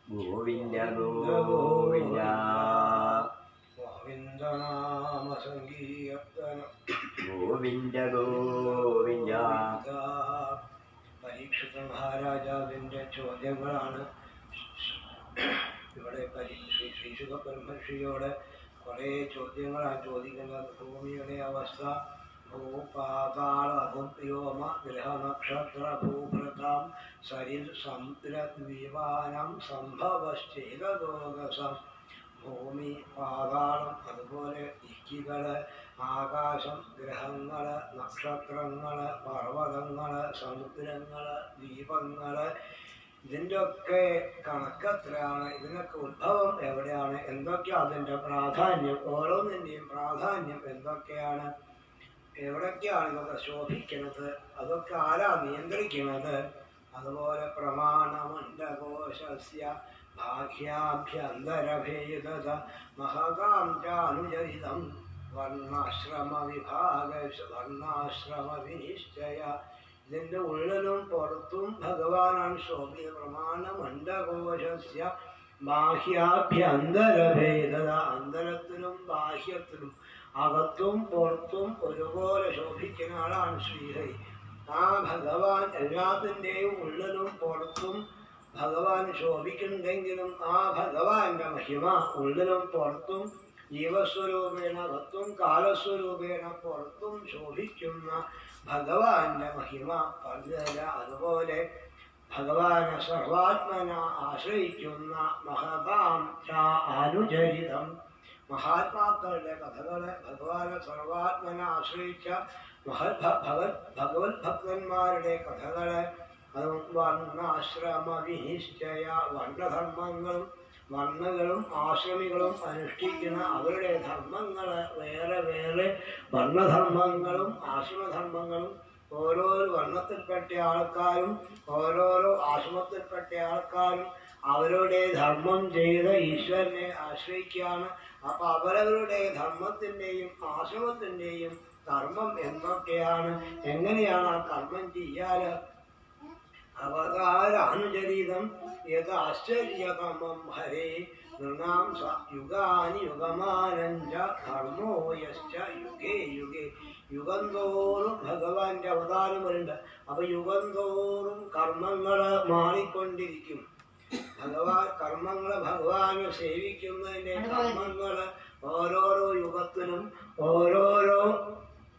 ഗോവിന്ദ ഗോവിന്ദ ഗോവിന്ദനാമ സങ്കീർത്തനം ഗോവിന്ദ ഗോവിന്ദ. പരീക്ഷിത മഹാരാജാവിൻ്റെ ചോദ്യങ്ങളാണ് ഇവിടെ ശ്രീശുഖ ബ്രഹ്മർഷിയോട് കുറേ ചോദ്യങ്ങളാണ് ചോദിക്കുന്നത്. ഭൂമിയുടെ അവസ്ഥ, ഭൂപാതാള അഭുവ്യോമ ഗ്രഹനക്ഷത്ര ഭൂഭൃതാം സരിൽ സമുദ്രദ്വീപാനം സംഭവശ്ചേതോകസം. ഭൂമി, പാതാളം, അതുപോലെ ദിക്കുകള്, ആകാശം, ഗ്രഹങ്ങള്, നക്ഷത്രങ്ങള്, പർവ്വതങ്ങള്, സമുദ്രങ്ങള്, ദ്വീപങ്ങള്, ഇതിൻ്റെ ഒക്കെ കണക്കെത്രയാണ്, ഇതിനൊക്കെ ഉത്ഭവം എവിടെയാണ്, എന്തൊക്കെയാണ് അതിൻ്റെ പ്രാധാന്യം, ഓരോന്നിൻ്റെയും പ്രാധാന്യം എന്തൊക്കെയാണ്, എവിടൊക്കെയാണ് ഇതൊക്കെ ശോഭിക്കുന്നത്, അതൊക്കെ ആരാ നിയന്ത്രിക്കുന്നത്. അതുപോലെ പ്രമാണമണ്ഡകോശസ്യ ഭാഗ്യാഭ്യന്തരഭേദത മഹതാം ചാനുചരിതം വർണ്ണാശ്രമ വിനിശ്ചയ. ഇതിൻ്റെ ഉള്ളിലും പുറത്തും ഭഗവാനാണ് ശോഭിത. പ്രമാണമണ്ഡകോശസ്യ ബാഹ്യാഭ്യന്തരഭേദത, അന്തരത്തിലും ബാഹ്യത്തിലും അകത്തും പുറത്തും ഒരുപോലെ ശോഭിക്കുന്ന ആളാണ് ശ്രീഹരി. ആ ഭഗവാൻ എല്ലാത്തിൻ്റെയും ഉള്ളിലും പുറത്തും ഭഗവാൻ ശോഭിക്കുന്നുണ്ടെങ്കിലും ആ ഭഗവാന്റെ മഹിമ ഉള്ളിലും പുറത്തും ജീവസ്വരൂപേണ അകത്തും കാലസ്വരൂപേണ പുറത്തും ശോഭിക്കുന്ന ഭഗവാന്റെ മഹിമ പലതര. അതുപോലെ ഭഗവാനെ സർവാത്മന ആശ്രയിക്കുന്ന മഹതാം അനുചരിതം, മഹാത്മാക്കളുടെ കഥകളെ, ഭഗവാനെ സർവാത്മന ആശ്രയിച്ച ഭഗവത് ഭക്തന്മാരുടെ കഥകളെ, അതും വർണ്ണാശ്രമ വിനിശ്ചയ, വർണ്ണകളും ആശ്രമികളും അനുഷ്ഠിക്കുന്ന അവരുടെ ധർമ്മങ്ങള് വേറെ വേറെ, വർണ്ണധർമ്മങ്ങളും ആശ്രമധർമ്മങ്ങളും. ഓരോരോ വർണ്ണത്തിൽപ്പെട്ട ആൾക്കാരും ഓരോരോ ആശ്രമത്തിൽപ്പെട്ട ആൾക്കാരും അവരുടെ ധർമ്മം ചെയ്ത് ഈശ്വരനെ ആശ്രയിക്കുകയാണ്. അപ്പൊ അവരവരുടെ ധർമ്മത്തിൻ്റെയും ആശ്രമത്തിൻ്റെയും കർമ്മം എന്തൊക്കെയാണ്, എങ്ങനെയാണ് ആ കർമ്മം ചെയ്യാറ്. അവതാരാനുചരിതം യത് ആശ്ചര്യതമം ഹരേ നൃണാം യുഗാനി യുഗമാനഞ്ച ധർമ്മോ യശ്ച യുഗേ യുഗേ. യുഗം തോറും ഭഗവാന്റെ അവതാരങ്ങളുണ്ട്. അപ്പൊ യുഗം തോറും കർമ്മങ്ങള് മാറിക്കൊണ്ടിരിക്കും. കർമ്മങ്ങള് ഭഗവാനെ സേവിക്കുന്നതിന്റെ കർമ്മങ്ങള് ഓരോരോ യുഗത്തിലും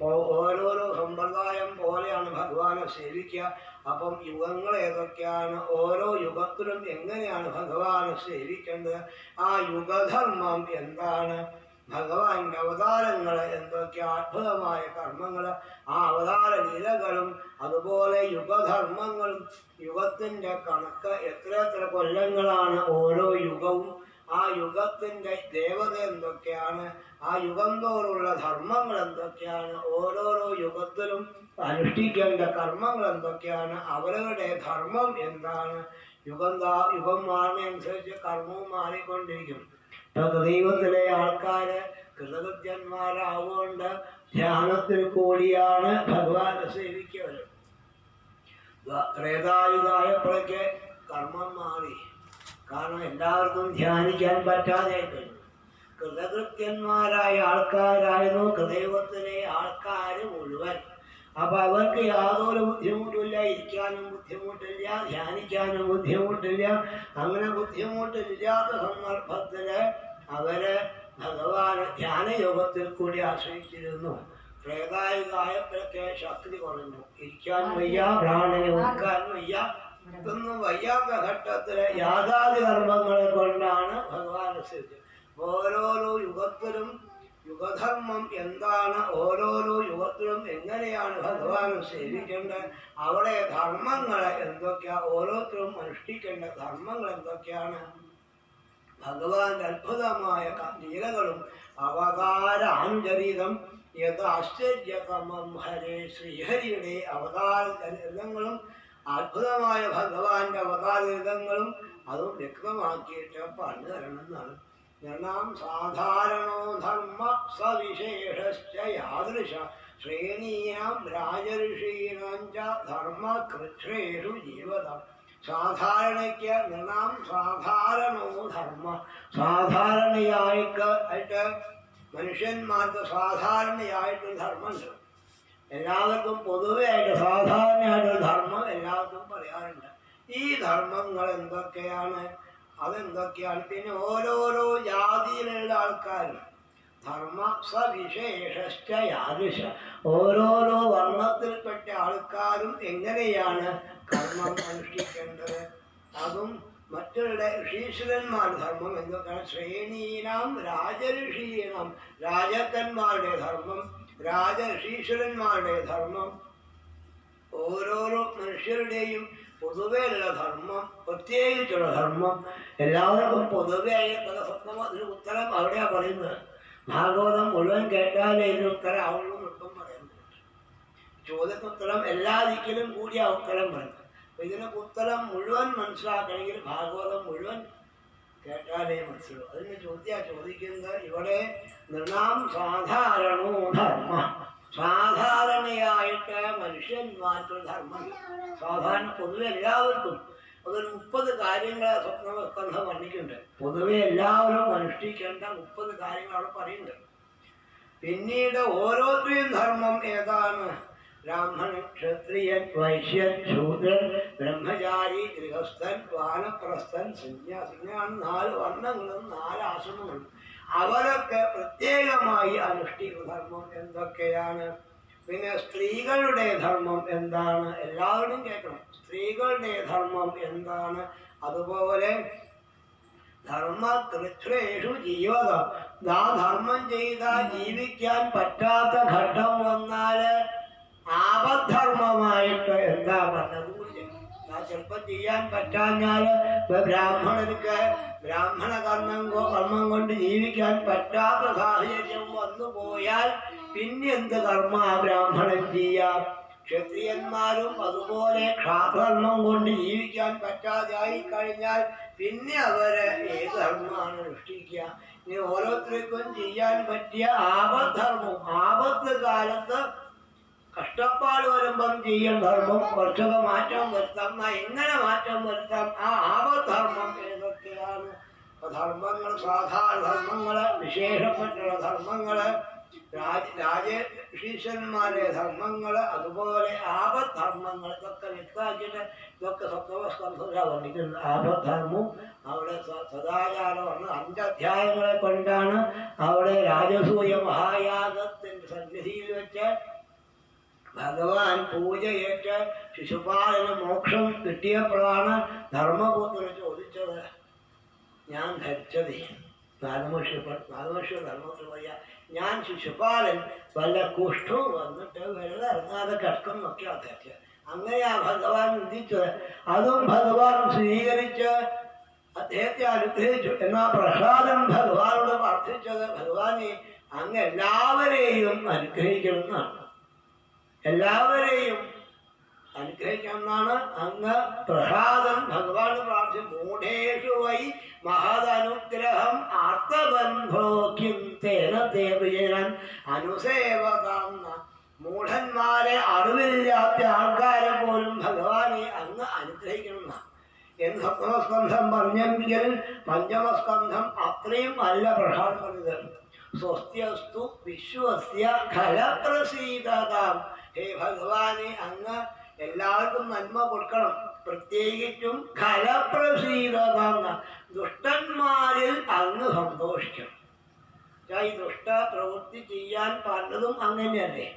ഓരോരോ സമ്പ്രദായം പോലെയാണ് ഭഗവാനെ സേവിക്കുക. അപ്പം യുഗങ്ങൾ ഏതൊക്കെയാണ്, ഓരോ യുഗത്തിലും എങ്ങനെയാണ് ഭഗവാനെ സേവിക്കേണ്ടത്, ആ യുഗധർമ്മം എന്താണ്, ഭഗവാന്റെ അവതാരങ്ങൾ എന്തൊക്കെയാ, അത്ഭുതമായ കർമ്മങ്ങൾ, ആ അവതാര ലീലകളും അതുപോലെ യുഗധർമ്മങ്ങളും, യുഗത്തിന്റെ കണക്ക്, എത്ര കൊല്ലങ്ങളാണ് ഓരോ യുഗവും, ആ യുഗത്തിന്റെ ദേവത എന്തൊക്കെയാണ്, ആ യുഗം തോറുള്ള ധർമ്മങ്ങൾ എന്തൊക്കെയാണ്, ഓരോരോ യുഗത്തിലും അനുഷ്ഠിക്കേണ്ട കർമ്മങ്ങൾ എന്തൊക്കെയാണ്, അവരുടെ ധർമ്മം എന്താണ്. യുഗം മാറുന്നതനുസരിച്ച് കർമ്മവും മാറിക്കൊണ്ടിരിക്കും. ദൈവത്തിലെ ആൾക്കാര് കൃതകൃത്യന്മാരാവുകൊണ്ട് ധ്യാനത്തിൽ കൂടിയാണ് ഭഗവാനെ സേവിക്കുന്നത്. ത്രേതായുഗായപ്പോഴേക്ക് കർമ്മം മാറി. കാരണം എല്ലാവർക്കും ധ്യാനിക്കാൻ പറ്റാതെ കഴിഞ്ഞു. കൃതകൃത്യന്മാരായ ആൾക്കാരായിരുന്നു കൃതയുഗത്തിലെ ആൾക്കാർ മുഴുവൻ. അപ്പൊ അവർക്ക് യാതൊരു ബുദ്ധിമുട്ടില്ല, ഇരിക്കാനും ബുദ്ധിമുട്ടില്ല, ധ്യാനിക്കാനും ബുദ്ധിമുട്ടില്ല. അങ്ങനെ ബുദ്ധിമുട്ടില്ലാത്ത സന്ദർഭത്തില് അവര് ഭഗവാന് ധ്യാനയോഗത്തിൽ കൂടി ആശ്രയിച്ചിരുന്നു. ത്രേതായുഗായപ്പോഴൊക്കെ ശക്തി കുറഞ്ഞു, ഇരിക്കാൻ വയ്യ, പ്രാണനെ ഉൾക്കാൻ വയ്യ, ഇതൊന്നും വയ്യാത്ത ഘട്ടത്തില് യാഥാർത്ഥ കർമ്മങ്ങളെ കൊണ്ടാണ് ഭഗവാനെ സേവിച്ചത്. ഓരോരോ യുഗത്തിലും യുഗധർമ്മം എന്താണ്, ഓരോരോ യുഗത്തിലും എങ്ങനെയാണ് ഭഗവാനെ സേവിക്കേണ്ടത്, അവിടെ ധർമ്മങ്ങൾ എന്തൊക്കെയാ, ഓരോരുത്തരും അനുഷ്ഠിക്കേണ്ട ധർമ്മങ്ങൾ എന്തൊക്കെയാണ്, ഭഗവാന്റെ അത്ഭുതമായ ലീലകളും അവതാരാനുചരിതം യത് ആശ്ചര്യതമം ഹരേ. ശ്രീഹരിയുടെ അവതാരങ്ങളും അത്ഭുതമായ ഭഗവാന്റെ അവതാരങ്ങളും അതും വ്യക്തമാക്കിയിട്ട് പറഞ്ഞു തരണമെന്നാണ്. നൃണാം സാധാരണോ ധർമ്മ സവിശേഷശ്ച യാദൃശ ശ്രേണീയാം രാജഋഷീണാം ച ധർമ്മ കൃച്ഛ്രേഷു ജീവതം. സാധാരണയ്ക്ക് നാം സാധാരണോ ധർമ്മ സാധാരണയായിട്ട് മനുഷ്യന്മാർക്ക് സാധാരണയായിട്ടൊരു ധർമ്മമുണ്ട്. എല്ലാവർക്കും പൊതുവെയായിട്ട് സാധാരണയായിട്ടൊരു ധർമ്മം എല്ലാവർക്കും പറയാറുണ്ട്. ഈ ധർമ്മങ്ങൾ എന്തൊക്കെയാണ്, അതെന്തൊക്കെയാണ്? പിന്നെ ഓരോരോ ജാതിയിലുള്ള ആൾക്കാരും ധർമ്മ സവിശേഷ യാദൃശ ഓരോരോ വർണ്ണത്തിൽപ്പെട്ട ആൾക്കാരും എങ്ങനെയാണ് കർമ്മം അനുഷ്ഠിക്കേണ്ടത്, അതും മറ്റുള്ള ഋഷീശ്വരന്മാർ ധർമ്മം എന്തൊക്കെയാണ്? ശ്രേണീനാം രാജഋഷീണം രാജാക്കന്മാരുടെ ധർമ്മം, രാജഋഷീശ്വരന്മാരുടെ ധർമ്മം, ഓരോരോ മനുഷ്യരുടെയും പൊതുവെയുള്ള ധർമ്മം, പ്രത്യേകിച്ചുള്ള ധർമ്മം, എല്ലാവർക്കും പൊതുവെ അതിന് ഉത്തരം അവിടെയാണ് പറയുന്നത്. ഭാഗവതം മുഴുവൻ കേട്ടാലേ ഇതിന് ഉത്തരം ആവുള്ളൂ നൃത്തം പറയുന്നത്. ചോദ്യത്തിനുത്തരം എല്ലാ ദിക്കിലും കൂടി ആ ഉത്തരം പറയുന്നത്. അപ്പൊ ഇതിന് ഉത്തരം മുഴുവൻ മനസ്സിലാക്കണമെങ്കിൽ ഭാഗവതം മുഴുവൻ കേട്ടാലേ മനസ്സിലാവും. അതിന് ചോദിക്കുന്നത് ഇവിടെ നൃണാം സാധാരണോ ധർമ്മ സാധാരണയായിട്ട് മനുഷ്യന്മാർക്കൊരു ധർമ്മം, സാധാരണ പൊതുവെ എല്ലാവർക്കും അതൊരു 30 കാര്യങ്ങൾ സ്വപ്നസ്കന്ധം വർണ്ണിക്കുന്നുണ്ട്. പൊതുവെ എല്ലാവരും അനുഷ്ഠിക്കേണ്ട 30 കാര്യങ്ങൾ അവിടെ പറയുന്നുണ്ട്. പിന്നീട് ഓരോരുത്തരെയും ധർമ്മം ഏതാണ്? ബ്രാഹ്മണൻ, ക്ഷത്രിയൻ, വൈശ്യൻ, ശൂദ്രൻ, ബ്രഹ്മചാരി, ഗൃഹസ്ഥൻ, വാനപ്രസ്ഥൻ, സന്യാസി, ഇങ്ങനെയാണ് 4 വർണ്ണങ്ങളും 4 ആശ്രമങ്ങളും. അവരൊക്കെ പ്രത്യേകമായി അനുഷ്ഠിക്കുന്ന ധർമ്മം എന്തൊക്കെയാണ്? പിന്നെ സ്ത്രീകളുടെ ധർമ്മം എന്താണ്? എല്ലാവരും കേൾക്കണം. സ്ത്രീകളുടെ ധർമ്മം എന്താണ്? അതുപോലെ ധർമ്മകൃത്രേഷു ജീവത ആ ധർമ്മം ചെയ്താൽ ജീവിക്കാൻ പറ്റാത്ത ഘട്ടം വന്നാല് ആപദ്ധർമ്മമായിട്ട് എന്താ പറഞ്ഞത്? ചിലപ്പോൾ ചെയ്യാൻ പറ്റാഞ്ഞാല് ബ്രാഹ്മണർക്ക് ബ്രാഹ്മണ കർമ്മം കൊണ്ട് ജീവിക്കാൻ പറ്റാത്ത സാഹചര്യം വന്നു പോയാൽ പിന്നെ എന്ത് കർമ്മ ബ്രാഹ്മണൻ ചെയ്യാം? ക്ഷത്രിയന്മാരും അതുപോലെ ക്ഷാത്രകർമ്മം കൊണ്ട് ജീവിക്കാൻ പറ്റാതായി കഴിഞ്ഞാൽ പിന്നെ അവര് ഏത് ധർമ്മമാണ് അനുഷ്ഠിക്കുക? ഇനി ഓരോരുത്തർക്കും ചെയ്യാൻ പറ്റിയ ആപദ്ധർമ്മം, ആപത്ത് കാലത്ത് കഷ്ടപ്പാട് വരുമ്പം ചെയ്യൽ ധർമ്മം കുറച്ചൊക്കെ മാറ്റം വരുത്താം. എങ്ങനെ മാറ്റം വരുത്താം? ആ ആപദ്ധർമ്മം ഏതൊക്കെയാണ്? ധർമ്മങ്ങൾ, സാധാരണ ധർമ്മങ്ങള്, വിശേഷപ്പെട്ടുള്ള ധർമ്മങ്ങള്, രാജഋഷീശ്വരന്മാരുടെ ധർമ്മങ്ങള്, അതുപോലെ ആപദ്ധർമ്മങ്ങൾ, ഇതൊക്കെ വ്യക്തമാക്കിയിട്ട് ഇതൊക്കെ സപ്തമസ്കന്ധത്തിലാ വർണ്ണിക്കുന്നത്. ആപദ്ധർമ്മവും അവിടെ സദാചാരം 5 അധ്യായങ്ങളെ കൊണ്ടാണ് അവിടെ രാജസൂയ മഹായാഗത്തിന്റെ സന്നിധിയിൽ വെച്ച് ഭഗവാൻ പൂജയേറ്റ് ശിശുപാലന് മോക്ഷം കിട്ടിയപ്പോഴാണ് ധർമ്മപുത്രൻ ചോദിച്ചത്, ഞാൻ ധരിച്ചത് നാഗമഹർഷി ധർമ്മത്തിൽ പറയാ, ഞാൻ ശിശുപാലൻ വല്ല കുഷ്ഠവും വന്നിട്ട് വെള്ളം ഇറങ്ങാതെ കിടക്കുന്നൊക്കെ ധരിച്ചത്. അങ്ങനെയാ ഭഗവാൻ വിധിച്ചത്. അതും ഭഗവാൻ സ്വീകരിച്ച് അദ്ദേഹത്തെ അനുഗ്രഹിച്ചു. എന്നാ പ്രസാദം ഭഗവാനോട് പ്രാർത്ഥിച്ചത്, ഭഗവാനെ അങ്ങ് എല്ലാവരെയും അനുഗ്രഹിക്കണമെന്നാണ്. എല്ലാവരെയും അനുഗ്രഹിക്കണമെന്നാണ്. അങ്ങ് പ്രസാദം ഭഗവാൻ പ്രാർത്ഥിച്ചു. മൂഢേഷു വൈ മഹദനുഗ്രഹം ആർത്തബന്ധോക്യം തേന തേവിജയൻ അനുസേവകാം. മൂഢന്മാരെ അറിവില്ലാത്ത ആൾക്കാരെ പോലും ഭഗവാനെ അങ്ങ് അനുഗ്രഹിക്കണമെന്നാണ്. എന്ന് സപ്തമസ്കന്ധം പറഞ്ഞെങ്കിൽ പഞ്ചമസ്കന്ധം അത്രയും അല്ല പ്രസാദം പറഞ്ഞത്. സ്വസ്ത്യസ്തു വിശ്വസ്യ ഫലപ്രസീദതാം. ഹേ ഭഗവാനെ അങ്ങ് എല്ലാവർക്കും നന്മ കൊടുക്കണം, പ്രത്യേകിച്ചും ഫലപ്രസീദതാം. ദുഷ്ടന്മാരിൽ അങ്ങ് സന്തോഷിക്കണം. ഈ ദുഷ്ട പ്രവൃത്തി ചെയ്യാൻ പലതും അങ്ങനെയല്ലേ,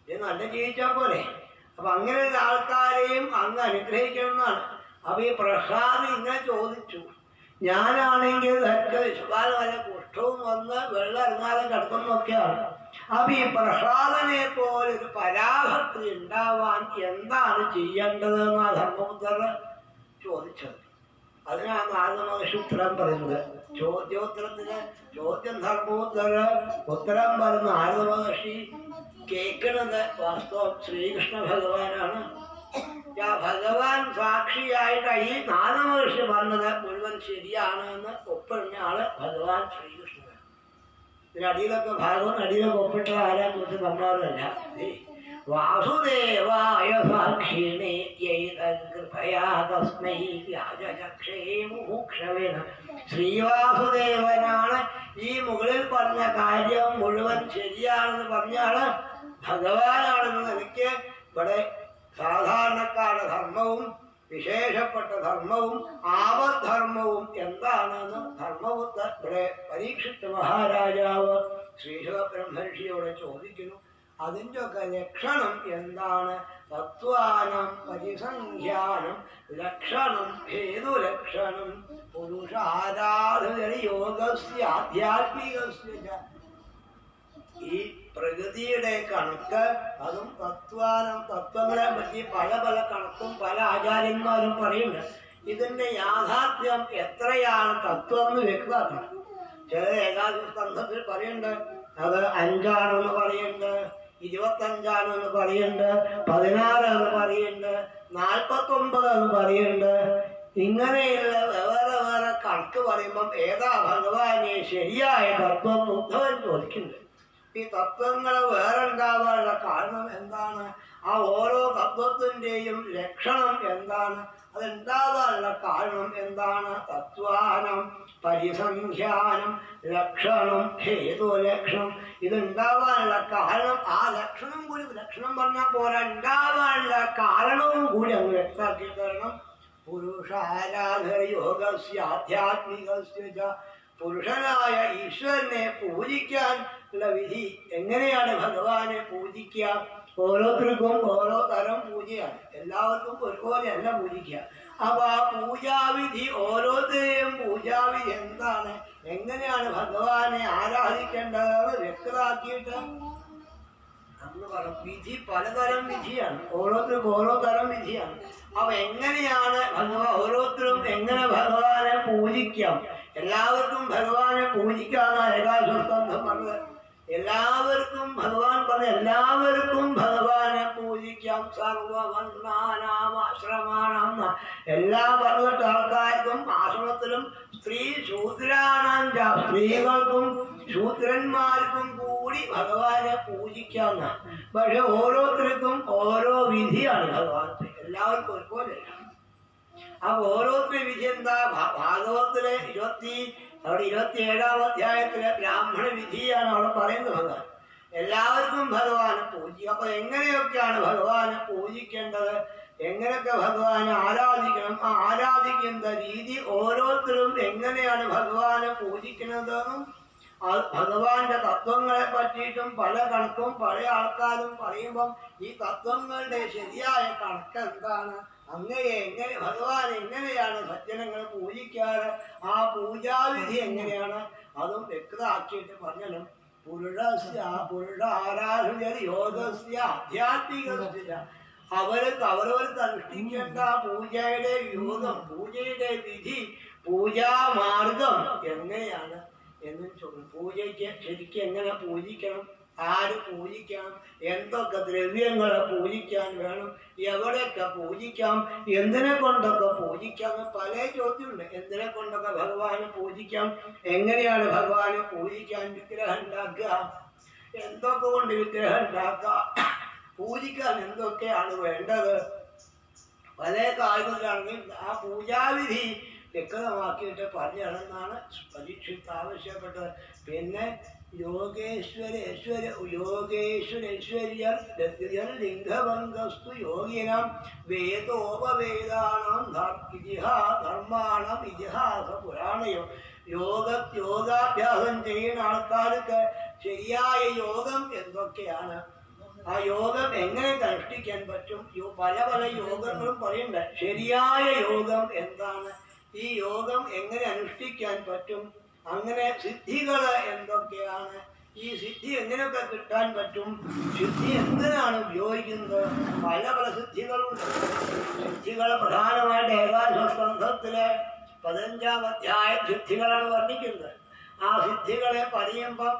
നല്ല ജീവിച്ചാൽ പോലെ. അപ്പൊ അങ്ങനെയുള്ള ആൾക്കാരെയും അങ്ങ് അനുഗ്രഹിക്കണം എന്നാണ്. അപ്പൊ ഈ പ്രസാദ് ഇങ്ങനെ ചോദിച്ചു, ഞാനാണെങ്കിൽ വിശുപാലം വല്ല കുഷ്ഠവും വന്ന് വെള്ളം ഇറങ്ങാതെ കിടക്കുന്നൊക്കെയാണ്. അപ്പൊ ഈ പ്രസാദനെ പോലെ ഒരു പരാഭക്തി ഉണ്ടാവാൻ എന്താണ് ചെയ്യേണ്ടത് എന്നാണ് ധർമ്മപുത്രർ ചോദിച്ചത്. അതിനാണ് നാരദമഹർഷി ഉത്തരം പറയുന്നത്. ചോദ്യോത്തരത്തിന് ചോദ്യം ധർമ്മപുത്രർ ഉത്തരം പറയുന്ന നാരദമഹർഷി കേൾക്കുന്നത് വാസ്തവം ശ്രീകൃഷ്ണ ഭഗവാനാണ്. ഭഗവാൻ സാക്ഷിയായിട്ട് ഈ നാരദമഹർഷി പറഞ്ഞത് മുഴുവൻ ശരിയാണ് എന്ന് ഒപ്പിടുന്ന ആള് ഭഗവാൻ ശ്രീകൃഷ്ണൻ. ഇതിനടിയിലൊക്കെ ഭാഗവൻ അടിയിലൊക്കെ ഒപ്പിട്ട ആരാ കുറിച്ച് നമ്മളല്ല. വാസുദേവായ സാക്ഷിണേ കൃപയാ തസ്മൈ വ്യാജചക്ഷേ മുമുക്ഷവേ നമഃ. ശ്രീവാസുദേവനാണ് ഈ മുകളിൽ പറഞ്ഞ കാര്യം മുഴുവൻ ശരിയാണെന്ന് പറഞ്ഞാണ് ഭഗവാനാണെന്ന് എനിക്ക് ഇവിടെ സാധാരണക്കാരുടെ ധർമ്മവും വിശേഷപ്പെട്ട ധർമ്മവും ആപദ്ധർമ്മവും എന്താണെന്ന് ധർമ്മബുദ്ധ ഇവിടെ പരീക്ഷിച്ച മഹാരാജാവ് ശ്രീശുക ബ്രഹ്മർഷിയോട് ചോദിക്കുന്നു. അതിൻ്റെ ഒക്കെ ലക്ഷണം എന്താണ്? തത്വാനം പരിസംഖ്യാനം ലക്ഷണം ഹേതു ലക്ഷണം പുരുഷാരാധന യോഗസ്യ ആധ്യാത്മികസ്യ. ഈ പ്രകൃതിയുടെ കണക്ക് അതും തത്വങ്ങളെ പറ്റി പല പല കണക്കും പല ആചാര്യന്മാരും പറയുന്നുണ്ട്. ഇതിന്റെ യാഥാർത്ഥ്യം എത്രയാണ് തത്വം എന്ന് വ്യക്തമാക്കണം. ചില ഏകാദശ സ്കന്ധത്തിൽ പറയുന്നുണ്ട് അത് 5 ആണെന്ന് പറയുന്നുണ്ട്, 25 എന്ന് പറയുന്നുണ്ട്, 16 എന്ന് പറയുന്നുണ്ട്, 49 എന്ന് പറയുന്നുണ്ട്. ഇങ്ങനെയുള്ള വേറെ വേറെ കണക്ക് പറയുമ്പം ഏതാ ഭഗവാനെ ശരിയായ തത്വം ഉദ്ധവൻ ചോദിക്കുന്നുണ്ട്. ഈ തത്വങ്ങൾ വേറെ ഉണ്ടാവാനുള്ള കാരണം എന്താണ്? ആ ഓരോ തത്വത്തിൻ്റെയും ലക്ഷണം എന്താണ്? അതുണ്ടാവാനുള്ള കാരണം എന്താണ്? തത്വാനം പരിസംഖ്യാനം ലക്ഷണം ഹേതു ലക്ഷണം. ഇതുണ്ടാവാനുള്ള കാരണം ആ ലക്ഷണം കൂടി, ലക്ഷണം പറഞ്ഞാൽ പോരാ, ഉണ്ടാവാനുള്ള കാരണവും കൂടി അങ്ങ് വ്യക്തമാക്കി തരണം. പുരുഷാരാധന യോഗസ്യ ആധ്യാത്മികസ്യ. പുരുഷനായ ഈശ്വരനെ പൂജിക്കാൻ ഉള്ള വിധി എങ്ങനെയാണ് ഭഗവാനെ പൂജിക്കുക? ഓരോരുത്തർക്കും ഓരോ തരം പൂജയാണ്, എല്ലാവർക്കും ഒരുപോലെയല്ല പൂജിക്കുക. അപ്പൊ ആ പൂജാവിധി ഓരോരുത്തരെയും പൂജാവിധി എന്താണ്, എങ്ങനെയാണ് ഭഗവാനെ ആരാധിക്കേണ്ടതെന്ന് വ്യക്തമാക്കിയിട്ട് അന്ന് പറഞ്ഞു. വിധി പലതരം വിധിയാണ്, ഓരോരുത്തർക്കും ഓരോ തരം വിധിയാണ്. അപ്പൊ എങ്ങനെയാണ് ഓരോരുത്തരും എങ്ങനെ ഭഗവാനെ പൂജിക്കാം? എല്ലാവർക്കും ഭഗവാനെ പൂജിക്കാന്നാണ് ഏകാദശസ്കന്ധം പറഞ്ഞത്. എല്ലാവർക്കും ഭഗവാൻ പറഞ്ഞ എല്ലാവർക്കും ഭഗവാനെ പൂജിക്കാം. സർവവർണ്ണാനാമാശ്രമാണാം എല്ലാ പറഞ്ഞിട്ട് ആൾക്കാർക്കും ആശ്രമത്തിലും സ്ത്രീ ശൂദ്രാണാം സ്ത്രീകൾക്കും ശൂദ്രന്മാർക്കും കൂടി ഭഗവാനെ പൂജിക്കാമെന്നാണ്. പക്ഷെ ഓരോരുത്തർക്കും ഓരോ വിധിയാണ് ഭഗവാൻ, എല്ലാവർക്കും ഒരുപോലെ. അപ്പൊ ഓരോരുത്തരുടെ വിധി എന്താ? ഭാഗവത്തിലെ 27-ാം അധ്യായത്തിലെ ബ്രാഹ്മണ വിധിയാണ് അവിടെ പറയുന്നത്. ഭഗവാൻ എല്ലാവർക്കും ഭഗവാനെ പൂജിക്കും. അപ്പൊ എങ്ങനെയൊക്കെയാണ് ഭഗവാനെ പൂജിക്കേണ്ടത്, എങ്ങനെയൊക്കെ ഭഗവാനെ ആരാധിക്കണം, ആ ആരാധിക്കുന്ന രീതി ഓരോരുത്തരും എങ്ങനെയാണ് ഭഗവാനെ പൂജിക്കുന്നതെന്നും ഭഗവാന്റെ തത്വങ്ങളെ പറ്റിയിട്ടും പല കണക്കും പല ആൾക്കാരും പറയുമ്പം ഈ തത്വങ്ങളുടെ ശരിയായ കണക്ക് എന്താണ്, എങ്ങനെ ഭഗവാൻ എങ്ങനെയാണ് സജ്ജനങ്ങൾ പൂജിക്കാറ്, ആ പൂജാവിധി എങ്ങനെയാണ്, അതും വ്യക്തമാക്കിയിട്ട് പറഞ്ഞാലും പുരുഷാരാധന യോഗസ്യ ആധ്യാത്മികസ്യ. അവരവർക്ക് അനുഷ്ഠിക്കേണ്ട പൂജയുടെ യോഗം, പൂജയുടെ വിധി, പൂജാമാർഗം എങ്ങനെയാണ് എന്നും ചോദിക്കും. പൂജയ്ക്ക് ശരിക്കും എങ്ങനെ പൂജിക്കണം, ആര് പൂജിക്കണം, എന്തൊക്കെ ദ്രവ്യങ്ങളെ പൂജിക്കാൻ വേണം, എവിടെയൊക്കെ പൂജിക്കാം, എന്തിനെ കൊണ്ടൊക്കെ പൂജിക്കാം, പല ചോദ്യമുണ്ട്. എന്തിനെ കൊണ്ടൊക്കെ ഭഗവാനെ പൂജിക്കാം, എങ്ങനെയാണ് ഭഗവാനെ പൂജിക്കാൻ വിഗ്രഹം ഉണ്ടാക്കുക, എന്തൊക്കെ കൊണ്ട് വിഗ്രഹം ഉണ്ടാക്കുക, പൂജിക്കാൻ എന്തൊക്കെയാണ് വേണ്ടത്, പല കാര്യങ്ങളിലാണെങ്കിൽ ആ പൂജാവിധി വ്യക്തമാക്കിയിട്ട് പറഞ്ഞാണെന്നാണ് പരീക്ഷിച്ച് ആവശ്യപ്പെട്ടത്. പിന്നെ യോഗേശ്വരേശ്വര്യർ ലിംഗഭംഗസ്തു യോഗിനാം വേദോപവേദാനാം ധർമാണം ഇതിഹാസ പുരാണയോ. യോഗാഭ്യാസം ചെയ്യുന്ന ആൾക്കാർക്ക് ശരിയായ യോഗം എന്തൊക്കെയാണ്, ആ യോഗം എങ്ങനെ അനുഷ്ഠിക്കാൻ പറ്റും, പല പല യോഗങ്ങളും പറയുന്നുണ്ട്. ശരിയായ യോഗം എന്താണ്, ഈ യോഗം എങ്ങനെ അനുഷ്ഠിക്കാൻ പറ്റും, അങ്ങനെ സിദ്ധികൾ എന്തൊക്കെയാണ്, ഈ സിദ്ധി എങ്ങനെയൊക്കെ കിട്ടാൻ പറ്റും, സിദ്ധി എന്തിനാണ് ഉപയോഗിക്കുന്നത്, പല പല സിദ്ധികളുണ്ട്. സിദ്ധികൾ പ്രധാനമായിട്ട് ഏകാദശസ്കന്ധത്തിലെ 15-ാം അധ്യായ സിദ്ധികളാണ് വർണ്ണിക്കുന്നത്. ആ സിദ്ധികളെ പറയുമ്പം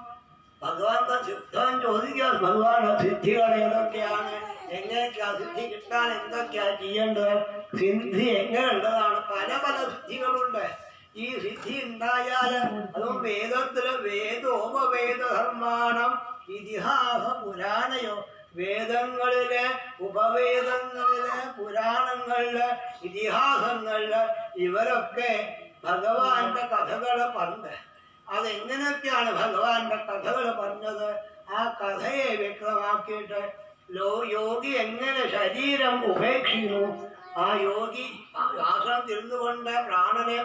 ഭഗവാൻ സിദ്ധം ചോദിക്കുക, ഭഗവാൻ സിദ്ധികൾ ഏതൊക്കെയാണ്, എങ്ങനെയൊക്കെയാ സിദ്ധി കിട്ടാൻ എന്തൊക്കെയാ ചെയ്യേണ്ടത്, സിദ്ധി എങ്ങനെയുള്ളതാണ്, പല പല സിദ്ധികളുണ്ട്. ഈ സിദ്ധി ഉണ്ടായാൽ അതും വേദത്തില് വേദോപവേദ ധർമാണം ഇതിഹാസ പുരാണയോ. വേദങ്ങളിലെ, ഉപവേദങ്ങളിലെ, പുരാണങ്ങളിലെ, ഇതിഹാസങ്ങളില് ഇവരൊക്കെ ഭഗവാന്റെ കഥകള് പറഞ്ഞ് അതെങ്ങനെയൊക്കെയാണ് ഭഗവാന്റെ കഥകൾ പറഞ്ഞത്, ആ കഥയെ വ്യക്തമാക്കിയിട്ട് യോഗി എങ്ങനെ ശരീരം ഉപേക്ഷിക്കുന്നു, ആ യോഗി ശ്വാസം തിരുന്നുകൊണ്ട് പ്രാണനെ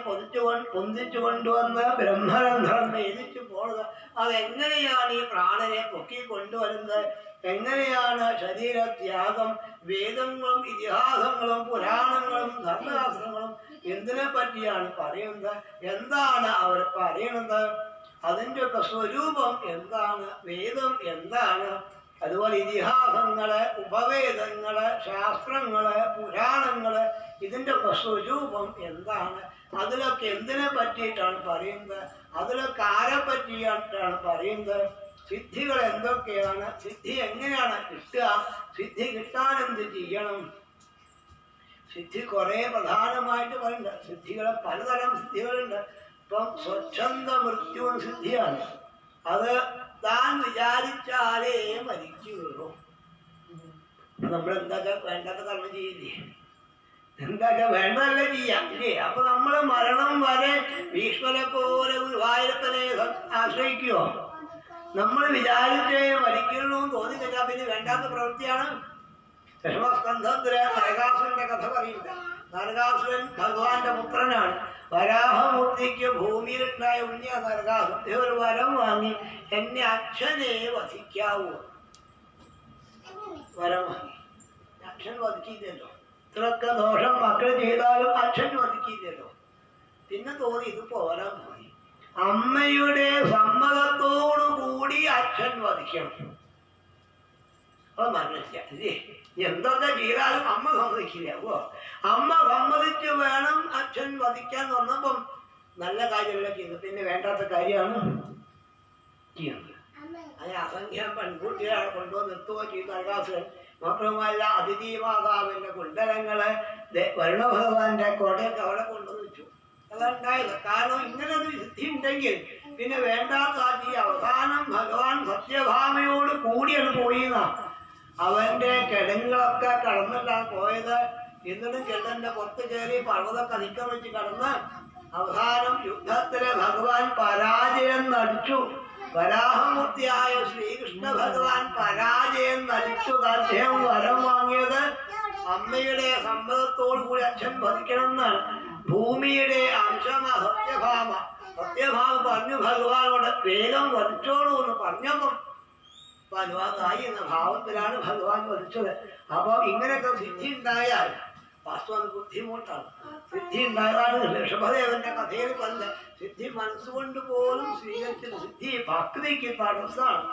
പൊന്തിച്ചു കൊണ്ടുവന്ന് ബ്രഹ്മരന്ധ്രം ഭേദിച്ചു പോണത്, അതെങ്ങനെയാണ് ഈ പ്രാണനെ പൊക്കി കൊണ്ടുവരുന്നത്, എങ്ങനെയാണ് ശരീരത്യാഗം, വേദങ്ങളും ഇതിഹാസങ്ങളും പുരാണങ്ങളും ധർമ്മശാസ്ത്രങ്ങളും എന്തിനെ പറ്റിയാണ് പറയുന്നത്, എന്താണ് അവർ പറയുന്നത്, അതിൻ്റെ ഒക്കെ സ്വരൂപം എന്താണ്, വേദം എന്താണ്, അതുപോലെ ഇതിഹാസങ്ങള്, ഉപവേദങ്ങള്, ശാസ്ത്രങ്ങള്, പുരാണങ്ങള്, ഇതിൻ്റെ ഒക്കെ സ്വരൂപം എന്താണ്, അതിലൊക്കെ എന്തിനെ പറ്റിയിട്ടാണ് പറയുന്നത്, അതിലൊക്കെ ആരെ പറ്റിയിട്ടാണ് പറയുന്നത്, സിദ്ധികൾ എന്തൊക്കെയാണ്, സിദ്ധി എങ്ങനെയാണ് കിട്ടുക, സിദ്ധി കിട്ടാൻ എന്ത് ചെയ്യണം. സിദ്ധി കുറെ പ്രധാനമായിട്ട് പറയുന്നുണ്ട്. സിദ്ധികളെ പലതരം സിദ്ധികളുണ്ട്. ഇപ്പം സ്വച്ഛന്ത മൃത്യു സിദ്ധിയാണ്. അത് താൻ വിചാരിച്ചാലേ മരിക്കുകയുള്ളൂ. നമ്മൾ എന്തൊക്കെ വേണ്ടാത്ത കർമ്മം ചെയ്യില്ലേ, എന്തൊക്കെ വേണ്ടതല്ല ചെയ്യാം ഇല്ലേ. അപ്പൊ നമ്മള് മരണം വരെ ഭീഷ്മരെ പോലെ ഗുരുവായൂരപ്പനെ ആശ്രയിക്കുവോ? നമ്മൾ വിചാരിച്ചേ മരിക്കണു തോന്നിക്കഴിഞ്ഞാൽ പിന്നെ വേണ്ടാത്ത പ്രവൃത്തിയാണ്. ദശമസ്കന്ധത്തിലെ നരകാസുരന്റെ കഥ പറയുന്നത്. നരകാസുരൻ ഭഗവാന്റെ പുത്രനാണ്. വരാഹമൂർത്തിക്ക് ഭൂമിയിലുണ്ടായ ഉണ്ണിയ നരകാസുരൻ ഒരു വരം വാങ്ങി, എന്നെ അച്ഛനെ വധിക്കാവൂ. വരം വാങ്ങി. അച്ഛൻ വധിക്കില്ലല്ലോ, ഇത്രയൊക്കെ ദോഷം മക്കൾ ചെയ്താലും അച്ഛൻ വധിക്കില്ലല്ലോ. പിന്നെ തോന്നി ഇത് പോരാൻ പോയി. അമ്മയുടെ സമ്മതത്തോടു കൂടി അച്ഛൻ വധിക്കണം. അത് മനസ്സിലായി. എന്തൊക്കെ ചെയ്താലും അമ്മ സമ്മതിക്കില്ല. അപ്പോ അമ്മ സമ്മതിച്ച് വേണം അച്ഛൻ വധിക്കാൻ വന്നപ്പം നല്ല കാര്യമല്ല ചെയ്തു, പിന്നെ വേണ്ടാത്ത കാര്യമാണ് ചെയ്യുന്നത്. അതിന് അസംഖ്യം പെൺകുട്ടികളെ കൊണ്ടുവന്ന് നിർത്തുകയോ ചെയ്തു നരകാസുരൻ. മാത്രമല്ല അതിഥി മാതാവിന്റെ കുണ്ടലങ്ങള് വരുണഭഗവാന്റെ കൊടയൊക്കെ അവിടെ കൊണ്ടുവന്ന് വെച്ചു. അതുണ്ടായത് കാരണം ഇങ്ങനെ ഒരു സിദ്ധി ഉണ്ടെങ്കിൽ പിന്നെ വേണ്ടാത്ത ഈ അവസാനം ഭഗവാൻ സത്യഭാമയോട് കൂടിയാണ് പോയിന്ന. അവന്റെ കിടങ്ങുകളൊക്കെ കടന്നിട്ടാണ് പോയത്. എന്നിട്ടും കിടന്റെ പുറത്ത് കയറി പർവ്വതമൊക്കെ അധികം വെച്ച് കടന്ന് അവസാനം യുദ്ധത്തിലെ ഭഗവാൻ പരാജയം നടിച്ചു. വരാഹമൂർത്തിയായ ശ്രീകൃഷ്ണ ഭഗവാൻ പരാജയം നടിച്ചു. അദ്ദേഹം വരം വാങ്ങിയത് അമ്മയുടെ സമ്മതത്തോടു കൂടി അച്ഛൻ വധിക്കണമെന്നാണ്. ഭൂമിയുടെ അംശമാ സത്യഭാമ. സത്യഭാമ പറഞ്ഞു ഭഗവാനോട് വേഗം വധിച്ചോളൂ എന്ന് പറഞ്ഞപ്പം അനുവാദമായി എന്ന ഭാവത്തിലാണ് ഭഗവാൻ വധിച്ചത്. അപ്പൊ ഇങ്ങനെയൊക്കെ സിദ്ധി ഉണ്ടായാൽ വാസ്തവം ബുദ്ധിമുട്ടാണ്. സിദ്ധി ഉണ്ടായതാണ് ഋഷഭദേവന്റെ കഥയിൽ പറഞ്ഞത്. സിദ്ധി മനസ്സുകൊണ്ട് പോലും സ്വീകരിച്ചത് സിദ്ധി ഭക്തിക്ക് തടസ്സാണ്.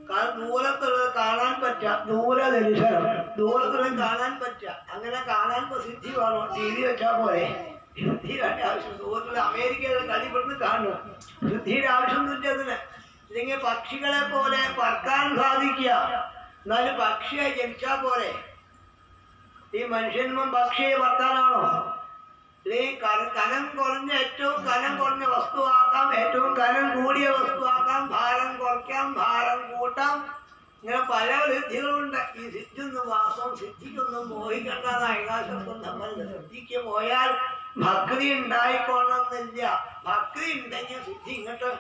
കാരണം ദൂരത്തുള്ളത് കാണാൻ പറ്റുക, ദൂരദർശനം, ദൂരത്തുള്ളത് കാണാൻ പറ്റുക. അങ്ങനെ കാണാൻ സിദ്ധി വേണോ? ടി വി വെച്ചാൽ പോലെ സിദ്ധിയുടെ ആവശ്യം. ദൂരത്തുള്ള അമേരിക്കയിലെ കളിപ്പെടുന്ന് കാണുക. സിദ്ധിയുടെ ആവശ്യം അതിന്. ഇല്ലെങ്കിൽ പക്ഷികളെ പോലെ പറക്കാൻ സാധിക്കുക. എന്നാലും പക്ഷിയെ ജനിച്ചാൽ പോലെ. ഈ മനുഷ്യനും പക്ഷിയെ പറക്കാനാണോ? കനം കുറഞ്ഞ ഏറ്റവും കനം കുറഞ്ഞ വസ്തുവാക്കാം, ഏറ്റവും കനം കൂടിയ വസ്തുവാക്കാം, ഭാരം കുറയ്ക്കാം, ഭാരം കൂട്ടാം. ഇങ്ങനെ പല സിദ്ധികളുണ്ട്. ഈ സിദ്ധിയൊന്നും വാസ്തവം സിദ്ധിക്കൊന്നും മോഹിക്കേണ്ടത് ആകാശത്തൊന്നും നമ്മൾ സിദ്ധിക്ക് പോയാൽ ഭക്തി ഉണ്ടായിക്കൊള്ളണമെന്നില്ല. ഭക്തി ഉണ്ടെങ്കിൽ സിദ്ധി ഇങ്ങോട്ട്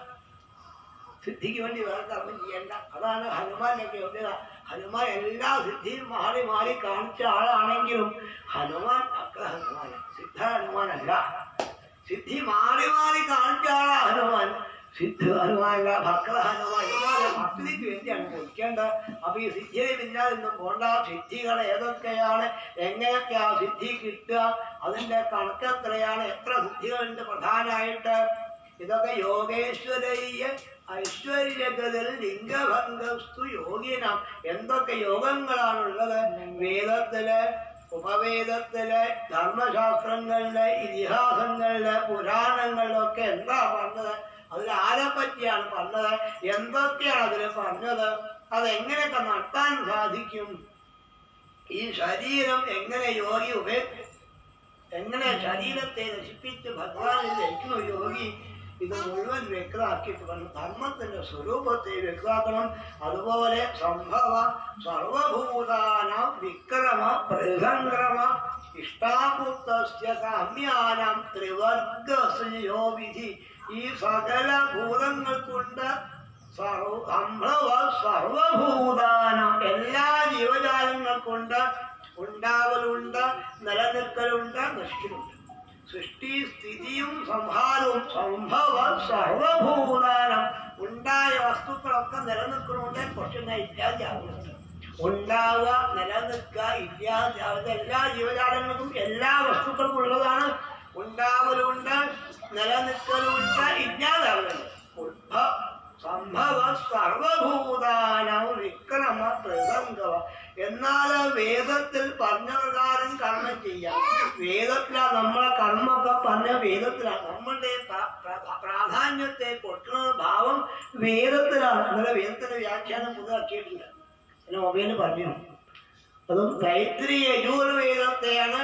സിദ്ധിക്ക് വേണ്ടി വേറെ കർമ്മം ചെയ്യേണ്ട. അതാണ് ഹനുമാനൊക്കെ യോഗ്യത. ഹനുമാൻ എല്ലാ സിദ്ധിയും മാറി മാറി കാണിച്ച ആളാണെങ്കിലും ഹനുമാൻ അക്ര ഹനുമാൻ, സിദ്ധ ഹനുമാനല്ല. സിദ്ധി മാറി മാറി കാണിച്ച ആളാ ഹനുമാൻ, സിദ്ധ ഹനുമാനല്ല, ഭക്ര ഹനുമാൻ. ഭക്തിക്ക് വേണ്ടിയാണ് ചോദിക്കേണ്ടത്. അപ്പൊ ഈ സിദ്ധിയെ പിന്നാലൊന്നും പോണ്ട. സിദ്ധികൾ ഏതൊക്കെയാണ്, എങ്ങനെയൊക്കെയാ സിദ്ധി കിട്ടുക, അതിന്റെ കണക്കെത്രയാണ്, എത്ര സിദ്ധികളുണ്ട് പ്രധാനമായിട്ട്, ഇതൊക്കെ യോഗേശ്വരീയ ഐശ്വര്യഗതിൽ ലിംഗഭംഗസ്തു യോഗിനാം. എന്തൊക്കെ യോഗങ്ങളാണുള്ളത് വേദത്തില്, ഉപവേദത്തില്, ധർമ്മശാസ്ത്രങ്ങളില്, ഇതിഹാസങ്ങളില്, പുരാണങ്ങളിലൊക്കെ എന്താ പറഞ്ഞത്, അതിൽ ആരെ പറ്റിയാണ് പറഞ്ഞത്, എന്തൊക്കെയാണ് അതിൽ പറഞ്ഞത്, അതെങ്ങനെയൊക്കെ നടത്താൻ സാധിക്കും, ഈ ശരീരം എങ്ങനെ യോഗി എങ്ങനെ ശരീരത്തെ നശിപ്പിച്ച് ഭഗവാനിൽ ലയിക്കുന്നു യോഗി, ഇത് മുഴുവൻ വ്യക്തമാക്കിയിട്ട് വേണം ധർമ്മത്തിന്റെ സ്വരൂപത്തെ വ്യക്തമാക്കണം. അതുപോലെ സംഭവ സർവഭൂതാന വിക്രമ പ്രതിസംക്രമ ഇഷ്ടാഭൂതസ്യ കാമ്യാനാം ത്രിവർഗസ്യോ വിധി. ഈ സകല ഭൂതങ്ങൾക്കുണ്ട് സംഭവ സർവഭൂതാനം എല്ലാ ജീവജാലങ്ങൾക്കുണ്ട്. ഉണ്ടാവലുണ്ട്, നിലനിൽക്കലുണ്ട്, നശിക്കലുണ്ട്. സൃഷ്ടി സ്ഥിതിയും സംഹാരവും സംഭവ സർവഭൂതാനം. ഉണ്ടായ വസ്തുക്കളൊക്കെ നിലനിൽക്കലുണ്ട്, പക്ഷെ ഇല്ലാതെയാവുന്നുണ്ട്. ഉണ്ടാവുക, നിലനിൽക്കുക, ഇല്ലാതെയാവുക എല്ലാ ജീവജാലങ്ങൾക്കും എല്ലാ വസ്തുക്കൾക്കും ഉള്ളതാണ്. ഉണ്ടാവലുണ്ട്, നിലനിൽക്കലുണ്ട്, ഇല്ലാതാവുന്നുണ്ട്. സംഭവ സർവഭൂതാനം വിക്രമ പ്രസംഗവ. എന്നാൽ വേദത്തിൽ പറഞ്ഞ പ്രകാരം കർമ്മം ചെയ്യാം. വേദത്തിലാണ് നമ്മളെ കർമ്മമൊക്കെ പറഞ്ഞ വേദത്തിലാണ്. നമ്മളുടെ പ്രാധാന്യത്തെ കൊടുക്കുന്ന ഭാവം വേദത്തിലാണ്. അങ്ങനെ വേദത്തിന്റെ വ്യാഖ്യാനം പുതുതാക്കിയിട്ടില്ല. എന്നെ മൊബൈലിൽ പറഞ്ഞു. അതും ഗായത്രി യജുർവേദത്തെയാണ്.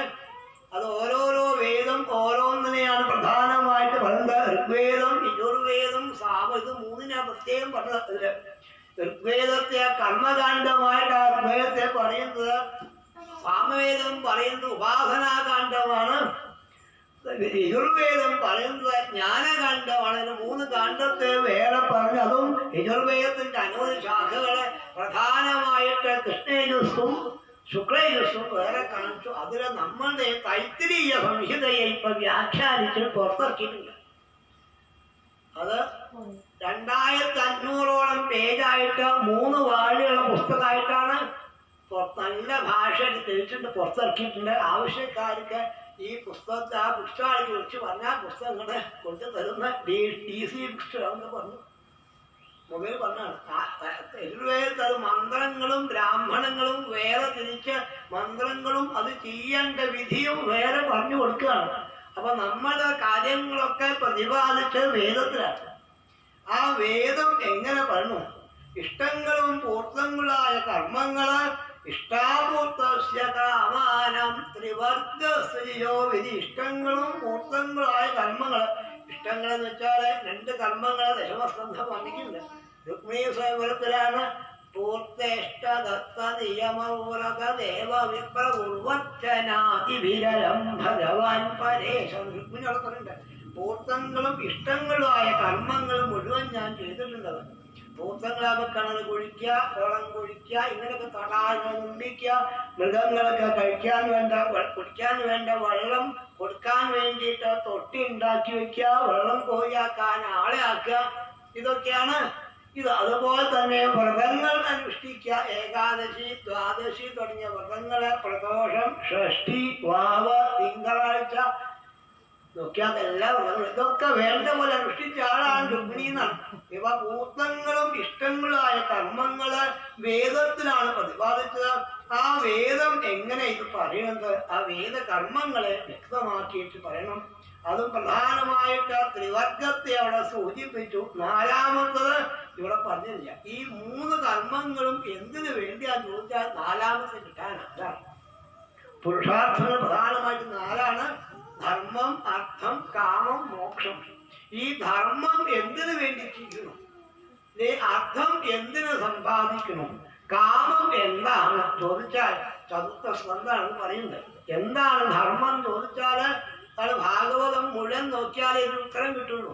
അത് ഓരോരോ വേദം ഓരോന്നിനെയാണ് പ്രധാനമായിട്ട് പറയുന്നത്. ഋഗ്വേദം, യജുർവേദം, സാമ, ഇത് മൂന്നിനാ പ്രത്യേകം പറഞ്ഞത്. ഋഗ്വേദത്തെ കർമ്മകാന്ഡമായിട്ട് ഋഗ്വേദത്തെ പറയുന്നത്. സാമവേദം പറയുന്നത് ഉപാസനാകാന്ഡമാണ്. യജുർവേദം പറയുന്നത് ജ്ഞാനകാന്ഡമാണ്. ഇതിന് 3 കാണ്ഡത്തെ വേറെ പറഞ്ഞു. അതും യജുർവേദത്തിന്റെ അനവധി ശാഖകളെ പ്രധാനമായിട്ട് കൃഷ്ണയജുസ്സും ശുക്ലയജുസ്സും വേറെ കാണിച്ചു. അതിൽ നമ്മളുടെ തൈത്തിരീയ സംഹിതയെ ഇപ്പൊ വ്യാഖ്യാനിച്ച് പുറത്തിറക്കിയിട്ടുണ്ട്. അത് 2500ഓളം പേജായിട്ട് 3 വാള്യമുള്ള പുസ്തകമായിട്ടാണ് നല്ല ഭാഷ തിരിച്ചിട്ട് പുറത്തിറക്കിയിട്ടുണ്ട്. ആവശ്യക്കാർക്ക് ഈ പുസ്തകത്തെ ആ പുസ്തകാളിക്ക് വിളിച്ച് പറഞ്ഞാൽ പുസ്തകങ്ങളെ കൊണ്ടു തരുന്ന DC പുസ്തകം പറഞ്ഞു. മൊബൈൽ പറഞ്ഞാണ്. യജുർവേദത്തിൽ അത് മന്ത്രങ്ങളും ബ്രാഹ്മണങ്ങളും വേറെ തിരിച്ച് മന്ത്രങ്ങളും അത് ചെയ്യേണ്ട വിധിയും വേറെ പറഞ്ഞു കൊടുക്കുകയാണ്. അപ്പൊ നമ്മുടെ കാര്യങ്ങളൊക്കെ പ്രതിപാദിച്ച് വേദത്തിലാണ്. ആ വേദം എങ്ങനെ പറഞ്ഞു? ഇഷ്ടങ്ങളും പൂർത്തങ്ങളായ കർമ്മങ്ങള് ഇഷ്ടാപൂർത്തസ്യ കാമാനം ത്രിവർഗസ്യോ വിധി. ഇഷ്ടങ്ങളും പൂർത്തങ്ങളായ കർമ്മങ്ങള്. ഇഷ്ടങ്ങളെന്ന് വെച്ചാല് 2 കർമ്മങ്ങളെ ദശമസ്കന്ധം വന്നിട്ടുണ്ട്. രുക്മിണീ സ്വയംവരത്തിലാണ് പൂർത്തേഷ്ടദത്ത നിയമമൂലക ദേവ വിപ്രപൂർവച്ചനാതിവിരലം ഭഗവാൻ പരേശം. രുക്മിണി അവിടെ പറയുന്നുണ്ട്. പൂർത്തങ്ങളും ഇഷ്ടങ്ങളുമായ കർമ്മങ്ങൾ മുഴുവൻ ഞാൻ ചെയ്തിട്ടുണ്ട്. പൂർത്തങ്ങളാകുമ്പോൾ കിണർ കുഴിക്കുക, കുളം കുഴിക്കുക, ഇങ്ങനെയൊക്കെ തടാകങ്ങൾ നിർമ്മിക്കുക, മൃഗങ്ങളൊക്കെ കുടിക്കാൻ വേണ്ട വെള്ളം കൊടുക്കാൻ വേണ്ടിയിട്ട് തൊട്ടി ഉണ്ടാക്കി വെക്കുക, വെള്ളം കോരിയാക്കാൻ ആളെ ആക്കുക, ഇതൊക്കെയാണ് ഇത്. അതുപോലെ തന്നെ വ്രതങ്ങൾ അനുഷ്ഠിക്കുക. ഏകാദശി, ദ്വാദശി തുടങ്ങിയ വ്രതങ്ങളെ പ്രദോഷം, ഷഷ്ഠി, വാവ്, തിങ്കളാഴ്ച നോക്കിയാൽ എല്ലാ വ്രതങ്ങളും ഇതൊക്കെ വേണ്ട പോലെ അനുഷ്ഠിച്ച ആളാണ് രുക്മിണി എന്നാണ്. ഇവ പൂർത്തങ്ങളും ഇഷ്ടങ്ങളായ കർമ്മങ്ങള് വേദത്തിലാണ് പ്രതിപാദിച്ചത്. ആ വേദം എങ്ങനെ ഇത് പറയുന്നത്? ആ വേദകർമ്മങ്ങളെ വ്യക്തമാക്കിയിട്ട് പറയണം. അതും പ്രധാനമായിട്ട് ത്രിവർഗത്തെ അവിടെ സൂചിപ്പിച്ചു. 4മത്തത് ഇവിടെ പറഞ്ഞില്ല. ഈ 3 കർമ്മങ്ങളും എന്തിനു വേണ്ടിയാന്ന് ചോദിച്ചാൽ 4മത്തെ കിട്ടാനാണ്. പുരുഷാർത്ഥങ്ങൾ പ്രധാനമായിട്ട് 4ആണ്. ധർമ്മം, അർത്ഥം, കാമം, മോക്ഷം. ഈ ധർമ്മം എന്തിനു വേണ്ടി ചെയ്യുന്നു? അർത്ഥം എന്തിനു സമ്പാദിക്കണം? കാമം എന്താണ് ചോദിച്ചാൽ ചതുർത്ഥ സ്കന്ധമാണ് പറയുന്നത്. എന്താണ് ധർമ്മം ചോദിച്ചാല് അത് ഭാഗവതം മുഴുവൻ നോക്കിയാലേ ഒരു ഉത്തരം കിട്ടുള്ളൂ.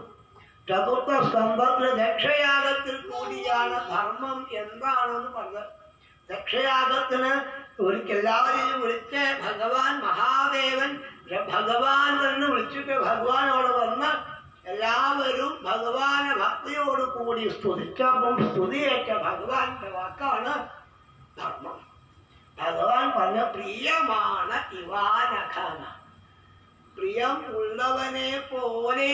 ചതുർത്ഥ സ്കന്ധത്തില് ദക്ഷയാഗത്തിൽ കൂടിയാണ് ധർമ്മം എന്താണെന്ന് പറഞ്ഞത്. ദക്ഷയാഗത്തിന് ഒരിക്കലെല്ലാവരെയും വിളിച്ച് ഭഗവാൻ മഹാദേവൻ ഭഗവാൻ തന്നെ വിളിച്ചിട്ട് ഭഗവാനോട് വന്ന് എല്ലാവരും ഭഗവാനെ ഭക്തിയോട് കൂടി സ്തുതിച്ചപ്പം സ്തുതിയേറ്റ ഭഗവാന്റെ വാക്കാണ് ധർമ്മം. ഭഗവാൻ പറഞ്ഞ പ്രിയമാണ് ഇവാനഖാന, പ്രിയം ഉള്ളവനെ പോലെ.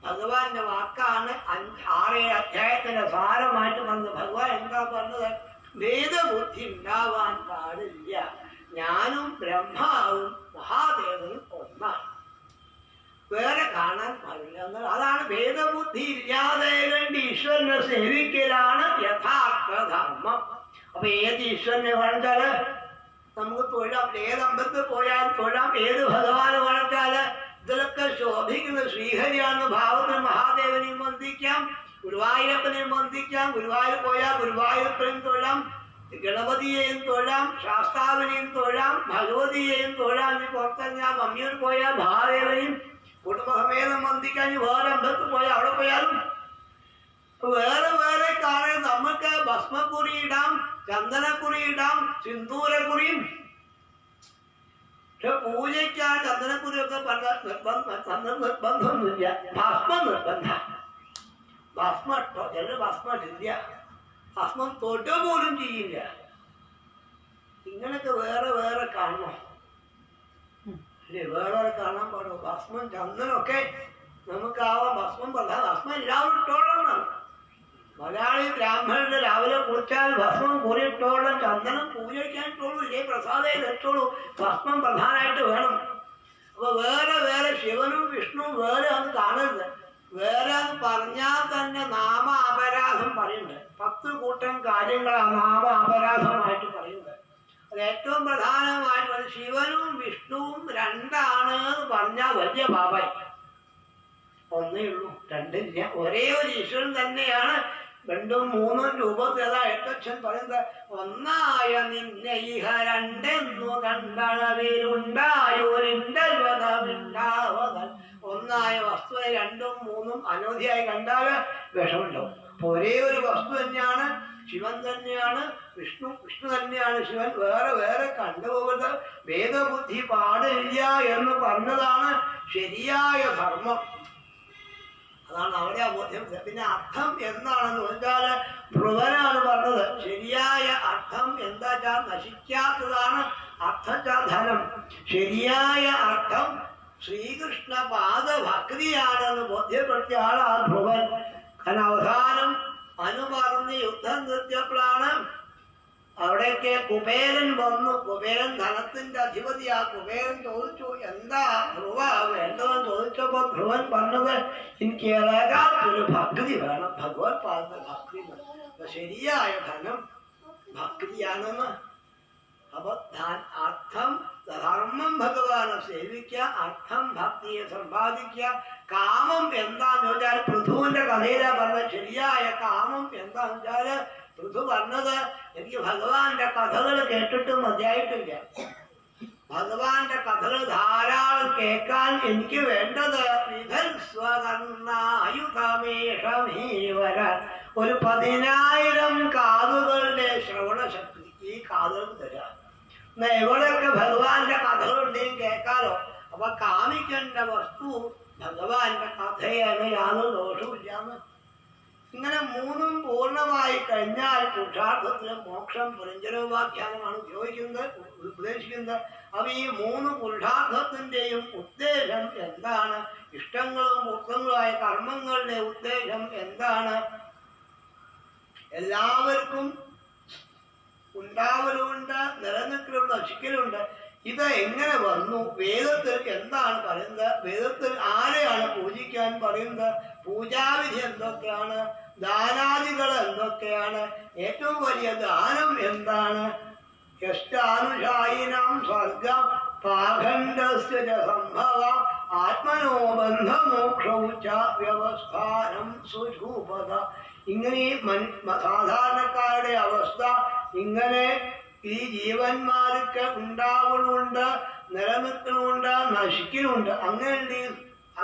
ഭഗവാന്റെ വാക്കാണ്. 6 അധ്യായത്തിന്റെ സാരമായിട്ട് വന്ന് ഭഗവാൻ എന്താ പറഞ്ഞത്? വേദബുദ്ധി ഉണ്ടാവാൻ പാടില്ല. ഞാനും ബ്രഹ്മാവും മഹാദേവനും ഒന്നാണ്, വേറെ കാണാൻ പാടില്ല എന്നാൽ അതാണ് വേദബുദ്ധി ഇല്ലാതെ കണ്ട് ഈശ്വരനെ സേവിക്കലാണ് യഥാർത്ഥ ധർമ്മം. അപ്പൊ ഏത് ഈശ്വരനെ വേണിച്ചാല് നമുക്ക് തൊഴാം. ഏത് അമ്പലത്തിൽ പോയാൽ തൊഴാം. ഏത് ഭഗവാനെ വേണിച്ചാല് ഇതിലൊക്കെ ശോഭിക്കുന്ന ശ്രീഹരിയാണെന്ന ഭാവത്തിന് മഹാദേവനെയും വന്ദിക്കാം, ഗുരുവായൂരപ്പനെയും വന്ദിക്കാം. ഗുരുവായൂർ പോയാൽ ഗുരുവായൂരപ്പനെയും തൊഴാം, ഗണപതിയെയും തൊഴാം, ശാസ്താവിനെയും തൊഴാം, ഭഗവതിയെയും തൊഴാം. ഇനി പുറത്തിറങ്ങാം, മമ്മിയൂർ പോയാൽ മഹാദേവനെയും കുടുംബസമേതം വന്ദിക്കാൻ. ഇനി വേറെ അമ്പലത്തിൽ പോയാൽ അവിടെ പോയാലും വേറെ വേറെ കാണാൻ നമുക്ക് ഭസ്മക്കുറി ഇടാം, ചന്ദനക്കുറി ഇടാം, സിന്ദൂരക്കുറിയും. പക്ഷെ പൂജയ്ക്കാണ് ചന്ദനക്കുറിയൊക്കെ നിർബന്ധമൊന്നുമില്ല. ഭസ്മം നിർബന്ധ. ഭസ്മം ഇട്ടോ, ചിലർ ഭസ്മം ഇല്ല, ഭസ്മം തൊട്ട് പോലും ചെയ്യില്ല. ഇങ്ങനൊക്കെ വേറെ വേറെ കാണണം അല്ലേ? വേറെ വേറെ കാണാൻ പാടും. ഭസ്മം ചന്ദനമൊക്കെ നമുക്കാവാം. ഭസ്മം പറഞ്ഞാൽ ഭസ്മം എല്ലാവരും ഇട്ടോളന്നാണ്. മലയാളി ബ്രാഹ്മണരുടെ രാവിലെ കുളിച്ചാൽ ഭസ്മം കുറിയിട്ടോളം, ചന്ദനം പൂജയ്ക്കാൻ ഇട്ടോളൂ, ഇല്ലേ പ്രസാദം ഇട്ടോളൂ. ഭസ്മം പ്രധാനമായിട്ട് വേണം. അപ്പൊ വേറെ വേറെ ശിവനും വിഷ്ണുവും വേറെ അത് കാണരുത്. വേറെ അത് പറഞ്ഞാൽ തന്നെ നാമ അപരാധം പറയുന്നുണ്ട്. 10 കൂട്ടം കാര്യങ്ങളാണ് നാമ അപരാധമായിട്ട് പറയുന്നത്. അത് ഏറ്റവും പ്രധാനമായിട്ട് ശിവനും വിഷ്ണുവും 2 ആണ് എന്ന് പറഞ്ഞാൽ വലിയ പാപായി. ഒന്നേ ഉള്ളൂ, 2 ഇല്ല. ഒരേ ഒരു ഈശ്വരൻ തന്നെയാണ് 2ഉം 3ഉം രൂപത്തിൽ. എട്ടച്ഛൻ പറയുന്നത് ഒന്നായ നിന്നെ ഇഹ 2 കണ്ടളവിലുണ്ടായോരിണ്ടാവതൽ. ഒന്നായ വസ്തുവിനെ 2ഉം 3ഉം അനവധിയായി കണ്ടാൽ വിഷമുണ്ടാവും. ഒരേ ഒരു വസ്തു തന്നെയാണ്, ശിവൻ തന്നെയാണ്, വിഷ്ണു തന്നെയാണ് ശിവൻ. വേറെ വേറെ കണ്ടുപോകരുത്. വേദബുദ്ധി പാടില്ല എന്ന് പറഞ്ഞതാണ് ശരിയായ ധർമ്മം. അതാണ് അവിടെ ബോധ്യം. പിന്നെ അർത്ഥം എന്താണെന്ന് വെച്ചാൽ ധ്രുവനാണ് പറഞ്ഞത്. ശരിയായ അർത്ഥം എന്താ വെച്ചാൽ നശിക്കാത്തതാണ്. അർത്ഥധനം. ശരിയായ അർത്ഥം ശ്രീകൃഷ്ണ പാദഭക്തിയാണെന്ന് ബോധ്യപ്പെടുത്തിയ ആളാ ധ്രുവൻ. കാരണം അവസാനം അനുപറഞ്ഞ് യുദ്ധം നിർത്തിയപ്പോഴാണ് അവിടേക്ക് കുബേരൻ വന്നു. കുബേരൻ ധനത്തിന്റെ അധിപതിയാ. കുബേരൻ ചോദിച്ചു എന്താ ധ്രുവ വേണ്ടതെന്ന് ചോദിച്ചപ്പോൾ ധ്രുവൻ പറഞ്ഞത് എനിക്ക് ഇളകാത്തൊരു ഭക്തി വേണം, ഭഗവത് പാദ ഭക്തി വേണം. അപ്പൊ ശരിയായ ധനം ഭക്തിയാണെന്ന്. അപ്പൊ അർത്ഥം ധർമ്മം ഭഗവാനെ സേവിക്കുക, അർത്ഥം ഭക്തിയെ സമ്പാദിക്കുക. കാമം എന്താന്ന് വെച്ചാൽ പൃഥുവിന്റെ കഥയിലാ പറഞ്ഞത്. ശരിയായ കാമം എന്താന്ന് വെച്ചാല് പൃഥു പറഞ്ഞത് എനിക്ക് ഭഗവാന്റെ കഥകൾ കേട്ടിട്ട് മതിയായിട്ടില്ല. ഭഗവാന്റെ കഥകൾ ധാരാളം കേൾക്കാൻ എനിക്ക് വേണ്ടത് ഒരു 10,000 കാതുകളുടെ ശ്രവണശക്തി ഈ കാതുകൾ തരാം. എന്നാ എവിടെയൊക്കെ ഭഗവാന്റെ കഥകളുണ്ടെങ്കിൽ കേൾക്കാലോ. അപ്പൊ കാമിക്കേണ്ട വസ്തു ഭഗവാന്റെ കഥയാണ്, യാതൊരു ദോഷമില്ലാന്ന്. ഇങ്ങനെ 3ഉം പൂർണ്ണമായി കഴിഞ്ഞാൽ പുരുഷാർത്ഥത്തിന് മോക്ഷം പുരഞ്ജനോപാഖ്യാനമാണ് ഉപദേശിക്കുന്നത്. അപ്പൊ ഈ 3 പുരുഷാർത്ഥത്തിന്റെയും ഉദ്ദേശം എന്താണ്? ഇഷ്ടങ്ങളും മുക്തങ്ങളുമായ കർമ്മങ്ങളുടെ ഉദ്ദേശം എന്താണ്? എല്ലാവർക്കും ഉണ്ടാവലുമുണ്ട്, നിലനിൽക്കലുണ്ട്, നശിക്കലുണ്ട്. ഇത് എങ്ങനെ വന്നു? വേദത്തിൽ എന്താണ് പറയുന്നത്? വേദത്തിൽ ആരെയാണ് പൂജിക്കാൻ പറയുന്നത്? പൂജാവിധി എന്തൊക്കെയാണ്? ദാനാദികൾ എന്തൊക്കെയാണ്? ഏറ്റവും വലിയ ദാനം എന്താണ്? യഷ്ടാനുഷായിനാം സ്വർഗ പാഖണ്ഡസ്യ സംഭവ ആത്മനോ ബന്ധമോക്ഷൗച വ്യവസ്ഥാനം സുഷൂപത. ഇങ്ങനെ സാധാരണക്കാരുടെ അവസ്ഥ ഇങ്ങനെ ഈ ജീവന്മാർക്ക് ഉണ്ടാവുന്നുണ്ട്, നിലനിൽക്കുന്നുണ്ട്, നശിക്കുന്നുണ്ട്.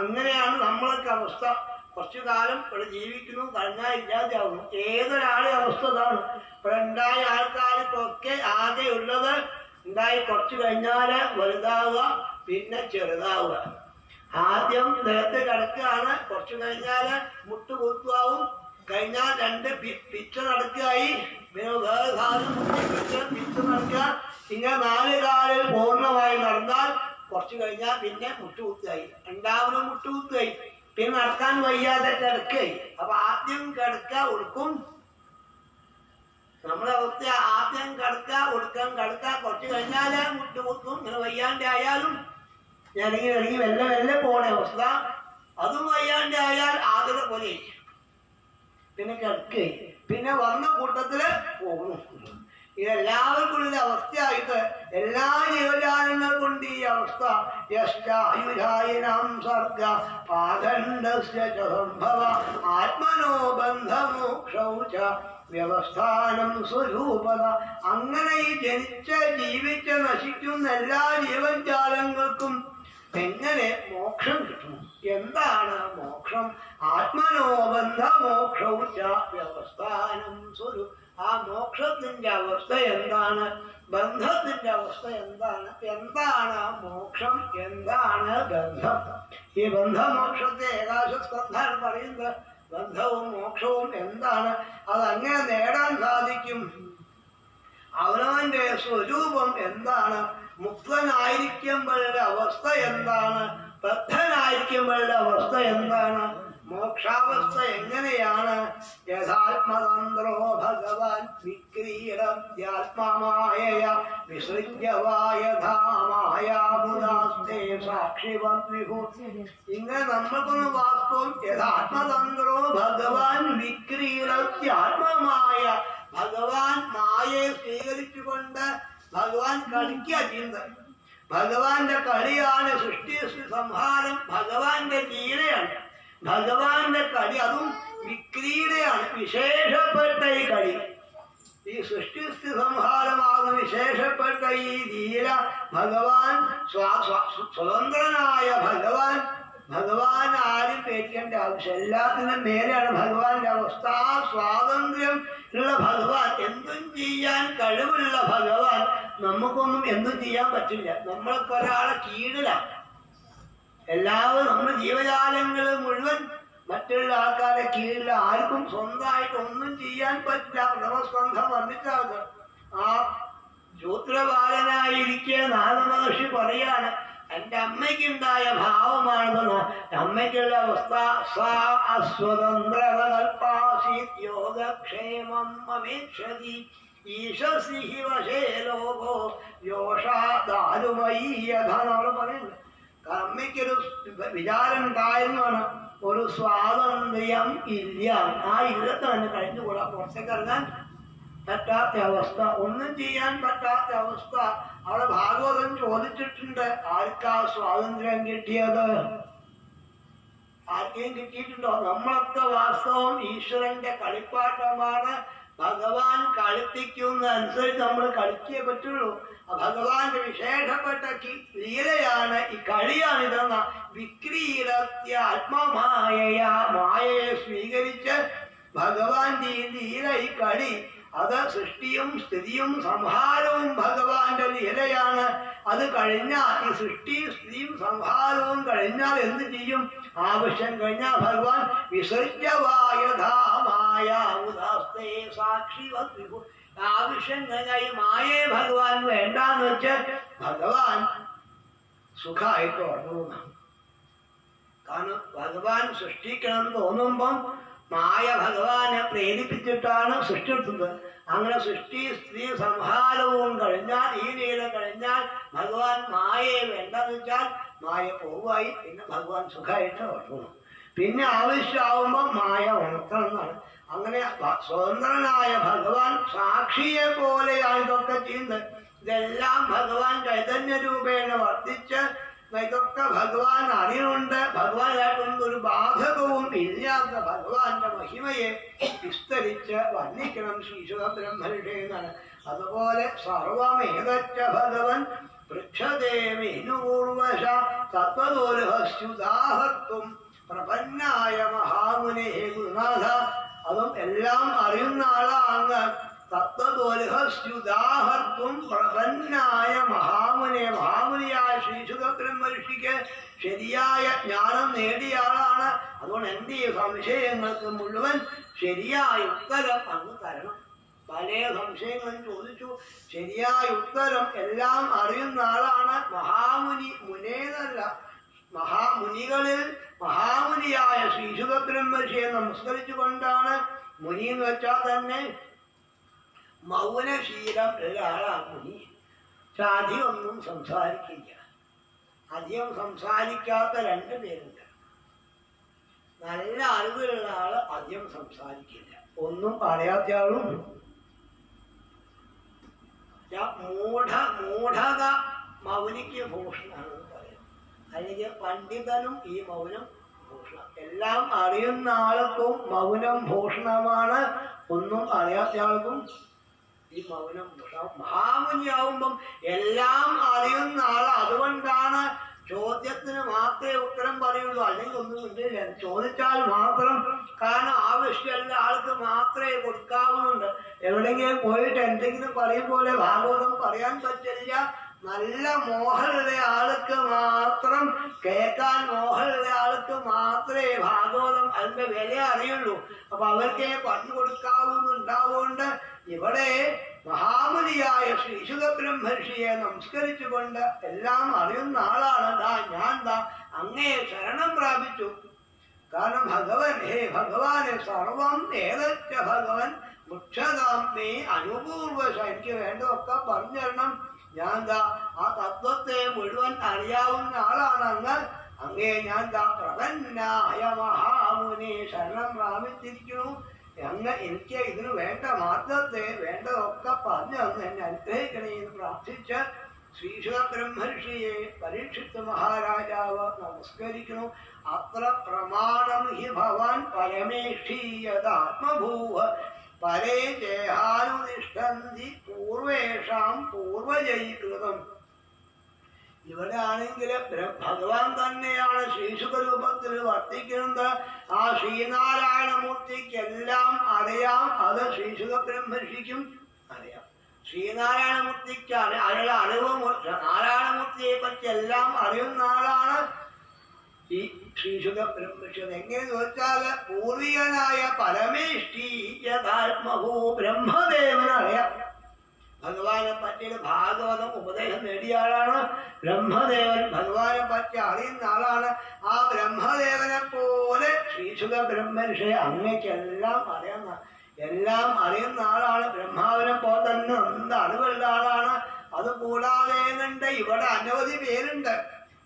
അങ്ങനെയാണ് നമ്മളൊക്കെ അവസ്ഥ. കുറച്ചു കാലം ഇവിടെ ജീവിക്കുന്നു, കഴിഞ്ഞാൽ ഇല്ലാതെയാവുന്നു. ഏതൊരാളുടെ അവസ്ഥ അതാണ്. ഇവിടെ ഉണ്ടായ ആൾക്കാർക്കൊക്കെ ആകെ ഉള്ളത് ഉണ്ടായി കുറച്ചു കഴിഞ്ഞാല് വലുതാവുക, പിന്നെ ചെറുതാവുക. ആദ്യം നിലത്ത് കിടക്കുകയാണ്, കുറച്ചു കഴിഞ്ഞാല് മുട്ടുകുത്തുവാവും, കഴിഞ്ഞാൽ 2 പിച്ച നടക്കുകയായി, പിന്നെ വേറെ സാധനം പിച്ച നടക്കുക. ഇങ്ങനെ 4 കാലിൽ പൂർണ്ണമായി നടന്നാൽ കുറച്ചു കഴിഞ്ഞാൽ പിന്നെ മുട്ടുകുത്തുകയായി, രണ്ടാമതും മുട്ടുകുത്തുകയായി, പിന്നെ നടക്കാൻ വയ്യാതെ കിടക്കുകയായി. അപ്പൊ ആദ്യം കിടക്കുക ഒടുക്കും നമ്മളെ അവസ്ഥ. ആദ്യം കിടക്കുക ഒടുക്കം കിടക്കുക, കുറച്ചു കഴിഞ്ഞാല് മുട്ടുകുത്തും. ഇങ്ങനെ വയ്യാണ്ട് ആയാലും ഇറങ്ങി വെല്ലെ വെല്ലെ പോണ അവസ്ഥ. അതും വയ്യാണ്ട് ആയാൽ ആദ്യത്തെ പോലെ പിന്നെ കിടക്കുകയായി, പിന്നെ വന്ന കൂട്ടത്തില് പോകുന്നു. ഇതെല്ലാവർക്കുള്ള അവസ്ഥയായിട്ട് എല്ലാ ജീവജാലങ്ങൾക്കുണ്ട് ഈ അവസ്ഥ. യശ്ചായുരായിനാം സർഗ പാഖണ്ഡസ്യ ച സംഭവ ആത്മനോ ബന്ധമോക്ഷൗ ച വ്യവസ്ഥാനം സ്വരൂപത. അങ്ങനെ ഈ ജനിച്ച ജീവിച്ച് നശിക്കുന്ന എല്ലാ ജീവജാലങ്ങൾക്കും എങ്ങനെ മോക്ഷം കിട്ടും? എന്താണ് മോക്ഷം? ആത്മനോബന്ധ മോക്ഷൗ ച വ്യവസ്ഥാനം സ്വരൂപ. ആ മോക്ഷത്തിന്റെ അവസ്ഥ എന്താണ്? ബന്ധത്തിന്റെ അവസ്ഥ എന്താണ്? എന്താണ് മോക്ഷം? എന്താണ് ബന്ധം? ഈ ബന്ധമോക്ഷത്തെ ഏകാശസ്കന്ധൻ പറയുന്നത് ബന്ധവും മോക്ഷവും എന്താണ്? അതങ്ങനെ നേടാൻ സാധിക്കും. അവനവന്റെ സ്വരൂപം എന്താണ്? മുക്തനായിരിക്കുമ്പോഴുടെ അവസ്ഥ എന്താണ്? ബദ്ധനായിരിക്കുമ്പോഴുടെ അവസ്ഥ എന്താണ്? മോക്ഷാവസ്ഥ എങ്ങനെയാണ്? യഥാത്മതന്ത്രോ ഭഗവാൻ വിക്രീഡത്യാത്മമായ വിസൃജ്യവായധാമായാമുദാസ്തേ സാക്ഷിവത് വിഭു. ഇങ്ങനെ നമ്മൾക്കൊന്ന് വാസ്തവം യഥാത്മതന്ത്രോ ഭഗവാൻ വിക്രീഡത്യാത്മമായ. ഭഗവാൻ മായയെ സ്വീകരിച്ചുകൊണ്ട് ഭഗവാൻ കളിക്കുക ചെയ്യുന്നത്. ഭഗവാന്റെ കളിയാണ് സൃഷ്ടി സംഹാരം. ഭഗവാന്റെ ലീലയാണ് ഭഗവാന്റെ കളി. അതും വിക്രീഡയാണ്, വിശേഷപ്പെട്ട ഈ കളി. ഈ സൃഷ്ടി സംഹാരമാകുന്ന വിശേഷപ്പെട്ട ഈ ലീല ഭഗവാൻ സ്വതന്ത്രനായ ഭഗവാൻ ആരും പേടിക്കേണ്ട ആവശ്യം. എല്ലാത്തിനും മേലെയാണ് ഭഗവാന്റെ അവസ്ഥ. ആ സ്വാതന്ത്ര്യം ഉള്ള ഭഗവാൻ, എന്തും ചെയ്യാൻ കഴിവുള്ള ഭഗവാൻ. നമുക്കൊന്നും എന്തും ചെയ്യാൻ പറ്റില്ല. നമ്മൾക്ക് ഒരാളെ കീഴിലാണ്. എല്ലാവരും നമ്മുടെ ജീവജാലങ്ങൾ മുഴുവൻ മറ്റുള്ള ആൾക്കാരെ കീഴിൽ. ആർക്കും സ്വന്തമായിട്ട് ഒന്നും ചെയ്യാൻ പറ്റില്ല. പ്രഥമസ്കന്ധം വർണ്ണിച്ചാൽ ആ ശൂദ്രബാലനായിരിക്കെ നാരദമഹർഷി പറയാണ്, എൻ്റെ അമ്മയ്ക്കുണ്ടായ ഭാവമാണെന്ന്. അമ്മയ്ക്കുള്ള അവസ്ഥ സാ അസ്വതന്ത്രകൽപ്പാസീത് യോഗക്ഷേമം അപേക്ഷതി ഈശസിഹി വശേ ലോകോ യോഷാദാരുമയീ യഥ എന്നവിടെ പറയുന്നത്. അമ്മയ്ക്കൊരു വിചാരം ഉണ്ടായിരുന്നാണ്, ഒരു സ്വാതന്ത്ര്യം ഇല്ല. ആ ഇല്ലത്ത് തന്നെ കഴിഞ്ഞുകൂടാ. പുറത്തേക്ക് ഇറങ്ങാൻ പറ്റാത്ത അവസ്ഥ, ഒന്നും ചെയ്യാൻ പറ്റാത്ത അവസ്ഥ. അവിടെ ഭാഗവതൻ ചോദിച്ചിട്ടുണ്ട്, ആർക്കാ സ്വാതന്ത്ര്യം കിട്ടിയത്? ആർക്കെയും കിട്ടിയിട്ടുണ്ടോ? നമ്മളൊക്കെ വാസ്തവം ഈശ്വരന്റെ കളിപ്പാട്ടമാണ്. ഭഗവാൻ കളിപ്പിക്കുന്ന അനുസരിച്ച് നമ്മൾ കളിക്കേ പറ്റുള്ളൂ. ഭഗവാന്റെ വിശേഷപ്പെട്ട ലീലയാണ് ഈ കളിയാണിതെന്ന. വിക്രീഡത്യ ആത്മമായ, മായയെ സ്വീകരിച്ച് ഭഗവാന്റെ ഈ ലീല, ഈ കളി, അത് സൃഷ്ടിയും സ്ഥിതിയും സംഹാരവും ഭഗവാന്റെ ലീലയാണ്. അത് കഴിഞ്ഞാൽ, ഈ സൃഷ്ടി സ്ഥിതിയും സംഹാരവും കഴിഞ്ഞാൽ എന്ത് ചെയ്യും? ആവശ്യം കഴിഞ്ഞാൽ ഭഗവാൻ വിസർജ്യവായധാമായ ഉദാസ്തേ സാക്ഷിവത് വിഭു. ആവശ്യം കഴിഞ്ഞാൽ ഈ മായയെ ഭഗവാൻ വേണ്ടാന്ന് വെച്ച് ഭഗവാൻ സുഖമായിട്ട് ഉറങ്ങുന്നു. കാരണം ഭഗവാൻ സൃഷ്ടിക്കണം തോന്നുമ്പം മായ ഭഗവാനെ പ്രേരിപ്പിച്ചിട്ടാണ് സൃഷ്ടിച്ചത്. അങ്ങനെ സൃഷ്ടി സ്ത്രീ സംഹാരവും കഴിഞ്ഞാൽ, ഈ ലീല കഴിഞ്ഞാൽ ഭഗവാൻ മായയെ വേണ്ടെന്ന് വെച്ചാൽ മായ പോവായി. പിന്നെ ഭഗവാൻ സുഖമായിട്ട് ഉറങ്ങുന്നു. പിന്നെ ആവശ്യമാവുമ്പോൾ മായ ഉണർത്തണം എന്നാണ്. അങ്ങനെ സ്വതന്ത്രനായ ഭഗവാൻ സാക്ഷിയെ പോലെയാണ് ഇതൊക്കെ ചെയ്യുന്നത്. ഇതെല്ലാം ഭഗവാൻ ചൈതന്യ രൂപേണ വർദ്ധിച്ച് ഇതൊക്കെ ഭഗവാൻ അറിയുന്നുണ്ട്. ഭഗവാനായിട്ടൊന്നും ഒരു ബാധകവും ഇല്ലാത്ത ഭഗവാന്റെ മഹിമയെ വിസ്തരിച്ച് വർണ്ണിക്കണം ശ്രീശുഖ ബ്രഹ്മർഷി എന്നാണ്. അതുപോലെ സർവമേതച്ച ഭഗവൻ പൃച്ഛദേമേനുപൂർവശ തത്വദോലഹസ്യുദാഹത്വം പ്രപന്നായ മഹാമുനേ ഗുരുനാഥ. അതും എല്ലാം അറിയുന്ന ആളാണ്. തത്വദോലഹസ്യുദാഹത്വം പ്രപന്നായ മഹാമുനെ, മഹാമുനിയായ ശ്രീശുഖ ബ്രഹ്മർഷിക്ക് ശരിയായ ജ്ഞാനം നേടിയ ആളാണ്. അതുകൊണ്ട് എന്ത് ഈ സംശയങ്ങൾക്ക് മുഴുവൻ ശരിയായ ഉത്തരം അങ്ങ് തരണം. പല സംശയങ്ങളും ചോദിച്ചു, ശരിയായ ഉത്തരം എല്ലാം അറിയുന്ന ആളാണ്. മഹാമുനി, മുനേതല്ല, മഹാമുനികളിൽ മഹാമുനിയായ ശ്രീശുഖ ബ്രഹ്മർഷിയെ നമസ്കരിച്ചുകൊണ്ടാണ്. മുനി എന്ന് വെച്ചാൽ തന്നെ മൗനശീലം ഉള്ള ആളാണ് മുനി. പക്ഷെ അധികമൊന്നും സംസാരിക്കില്ല. അധികം സംസാരിക്കാത്ത രണ്ടു പേരുണ്ട്. നല്ല അറിവുള്ള ആള് അധികം സംസാരിക്കില്ല, ഒന്നും പറയാത്ത ആളും. മൂഢത മൗനിക്ക് ഭൂഷണാണെന്ന് പറയും. അല്ലെങ്കിൽ പണ്ഡിതനും ഈ മൗനം ഭൂഷണം. എല്ലാം അറിയുന്ന ആൾക്കും മൗനം ഭൂഷണമാണ്, ഒന്നും അറിയാത്ത ആൾക്കും ഈ മൗനം ഭൂഷണം. മഹാമുനിയാവുമ്പം എല്ലാം അറിയുന്ന ആൾ. അതുകൊണ്ടാണ് ചോദ്യത്തിന് മാത്രമേ ഉത്തരം പറയുള്ളൂ, അല്ലെങ്കിൽ ഒന്നും ഇല്ല. ചോദിച്ചാൽ മാത്രം, കാരണം ആവശ്യമുള്ള ആൾക്ക് മാത്രമേ കൊടുക്കാവുന്നുണ്ട്. എവിടെയെങ്കിലും പോയിട്ട് എന്തെങ്കിലും പറയും പോലെ ഭാഗവതം പറയാൻ പറ്റില്ല. നല്ല മോഹമുള്ള ആൾക്ക് മാത്രം, കേൾക്കാൻ മോഹമുള്ള ആൾക്ക് മാത്രമേ ഭാഗവതം അതിന്റെ വില അറിയുള്ളൂ. അപ്പൊ അവർക്കേ പറഞ്ഞു കൊടുക്കാവുന്നുണ്ടാവുകൊണ്ട് ഇവിടെ മഹാമുനിയായ ശ്രീശുക ബ്രഹ്മർഷിയെ നമസ്കരിച്ചുകൊണ്ട് എല്ലാം അറിയുന്ന ആളാണ് ഞാൻ അങ്ങേ ശരണം പ്രാപിച്ചു. കാരണം ഭഗവൻ, ഹേ ഭഗവാനെ സർവം ഏതച്ച ഭഗവൻ മുക്ഷതാമേ അനുപൂർവശ, എനിക്ക് വേണ്ടതൊക്കെ പറഞ്ഞു തരണം. ഞാൻ ആ തത്വത്തെ മുഴുവൻ അറിയാവുന്ന ആളാണ് അങ്ങ്. അങ്ങേ ഞാൻ പ്രപന്നായ മഹാമുനി ശരണം പ്രാപിച്ചിരിക്കുന്നു. അങ്ങ് എനിക്ക് ഇതിന് വേണ്ട മാർഗത്തെ വേണ്ടതൊക്കെ പറഞ്ഞു തന്ന് എന്നെ അനുഗ്രഹിക്കണേ എന്ന് പ്രാർത്ഥിച്ച് ശ്രീശുക ബ്രഹ്മർഷിയെ പരീക്ഷിത്ത് മഹാരാജാവ് നമസ്കരിക്കുന്നു. അത്ര പ്രമാണം ഹി ഭവാൻ പരമേഷ്ഠീയതാത്മഭൂവ പരേ ദേഹാനുതിഷ്ഠന്തി പൂർവേഷാം പൂർവജൈകൃതം. ഇവിടെ ആണെങ്കിൽ ഭഗവാൻ തന്നെയാണ് ശ്രീശുക രൂപത്തിൽ വർത്തിക്കുന്നത്. ആ ശ്രീനാരായണമൂർത്തിക്കെല്ലാം അറിയാം, അത് ശ്രീശുക ബ്രഹ്മർഷിക്കും അറിയാം. ശ്രീനാരായണമൂർത്തിക്ക് അയാളുടെ അറിവ്, നാരായണമൂർത്തിയെ പറ്റി എല്ലാം അറിയുന്ന ആളാണ് ഈ ശ്രീശുക ബ്രഹ്മർഷി. എങ്ങനെ ചോദിച്ചാല് പൂർവികനായ പരമേഷ്ഠി യഥാത്മഭൂ ബ്രഹ്മദേവനറിയാം. ഭഗവാനെ പറ്റിയ ഭാഗവതം ഉപദേശം നേടിയ ആളാണ് ബ്രഹ്മദേവൻ. ഭഗവാനെ പറ്റി അറിയുന്ന ആളാണ്. ആ ബ്രഹ്മദേവനെ പോലെ ശ്രീശുക ബ്രഹ്മർഷി അങ്ങേക്കെല്ലാം അറിയുന്ന, എല്ലാം അറിയുന്ന ആളാണ്. ബ്രഹ്മാവിനെ പോലെ തന്നെ എന്ത് അറിവുള്ള ആളാണ്. അതുകൂടാതെ ഇവിടെ അനവധി പേരുണ്ട്.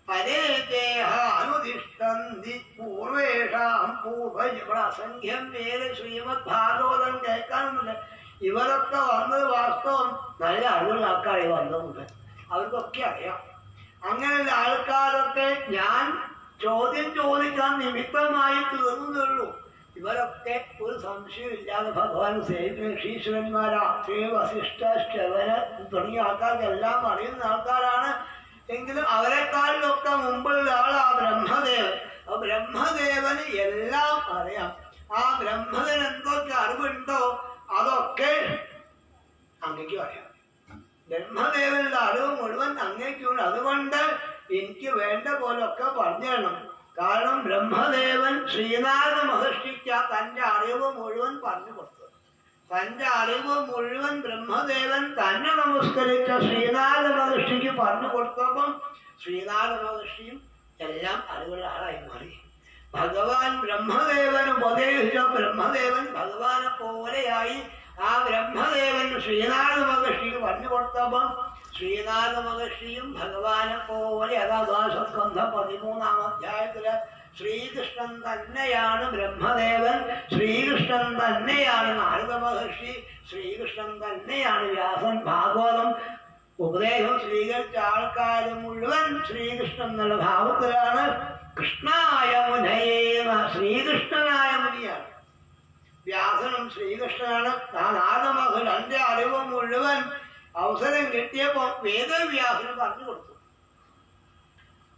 പരേ ദേഹ അനുതിഷ്ഠന്തി പൂർവേഷാം പൂർവ, ഇവിടെ അസംഖ്യം പേര് ശ്രീമദ് ഭാഗവതം കേൾക്കാനുണ്ട്. ഇവരൊക്കെ വന്നത് വാസ്തവം നല്ല അറിവുള്ള ആൾക്കാരെ വന്നതുണ്ട്, അവർക്കൊക്കെ അറിയാം. അങ്ങനെയുള്ള ആൾക്കാരൊക്കെ ഞാൻ ചോദ്യം ചോദിക്കാൻ നിമിത്തമായി തീർന്നുള്ളൂ. ഇവരൊക്കെ ഒരു സംശയമില്ലാതെ ഭഗവാൻ സേവിക്കുന്ന ഋഷീശ്വരന്മാരാ. ശ്രീ വസിഷ്ഠ, ശവന തുടങ്ങിയ ആൾക്കാർക്കെല്ലാം അറിയുന്ന ആൾക്കാരാണ്. എങ്കിലും അവരെക്കാളിലൊക്കെ മുമ്പുള്ള ആളാ ബ്രഹ്മദേവൻ. ആ ബ്രഹ്മദേവന് എല്ലാം അറിയാം. ആ ബ്രഹ്മദേവൻ എന്തൊക്കെ അറിവുണ്ടോ അതൊക്കെ അങ്ങേക്കും അറിയാം. ബ്രഹ്മദേവന്റെ അറിവ് മുഴുവൻ അങ്ങേക്കുണ്ട്. അതുകൊണ്ട് എനിക്ക് വേണ്ട പോലൊക്കെ പറഞ്ഞു തരണം. കാരണം ബ്രഹ്മദേവൻ ശ്രീനാരദ മഹർഷിക്ക് തൻ്റെ അറിവ് മുഴുവൻ പറഞ്ഞു കൊടുത്തു. തൻ്റെ അറിവ് മുഴുവൻ ബ്രഹ്മദേവൻ തന്നെ നമസ്കരിച്ച ശ്രീനാരദ മഹർഷിക്ക് പറഞ്ഞു കൊടുത്തപ്പം ശ്രീനാരദ മഹർഷിയും എല്ലാം അറിവുള്ള ആളായി മാറി. ഭഗവാൻ ബ്രഹ്മദേവൻ ഉപദേശിച്ച ബ്രഹ്മദേവൻ ഭഗവാനെ പോലെയായി. ആ ബ്രഹ്മദേവൻ ശ്രീനാരദ മഹർഷിക്ക് പറഞ്ഞു കൊടുത്തപ്പം ശ്രീനാരദ മഹർഷിയും ഭഗവാനെ പോലെ, അതാസ്കന്ധ 13-ാം അധ്യായത്തില് ശ്രീകൃഷ്ണൻ തന്നെയാണ് ബ്രഹ്മദേവൻ, ശ്രീകൃഷ്ണൻ തന്നെയാണ് നാരദ മഹർഷി, ശ്രീകൃഷ്ണൻ തന്നെയാണ് വ്യാസൻ. ഭാഗവതം ഉപദേശം സ്വീകരിച്ച ആൾക്കാർ മുഴുവൻ ശ്രീകൃഷ്ണൻ എന്നുള്ള ഭാവത്തിലാണ്. കൃഷ്ണായ മുനയേവ, ശ്രീകൃഷ്ണനായ മുനിയാണ്. വ്യാസനും ശ്രീകൃഷ്ണനാണ്. നാരദ മഹർഷി തന്റെ അറിവ് മുഴുവൻ അവസരം കിട്ടിയപ്പോൾ വേദവ്യാസന് പറഞ്ഞു കൊടുത്തു.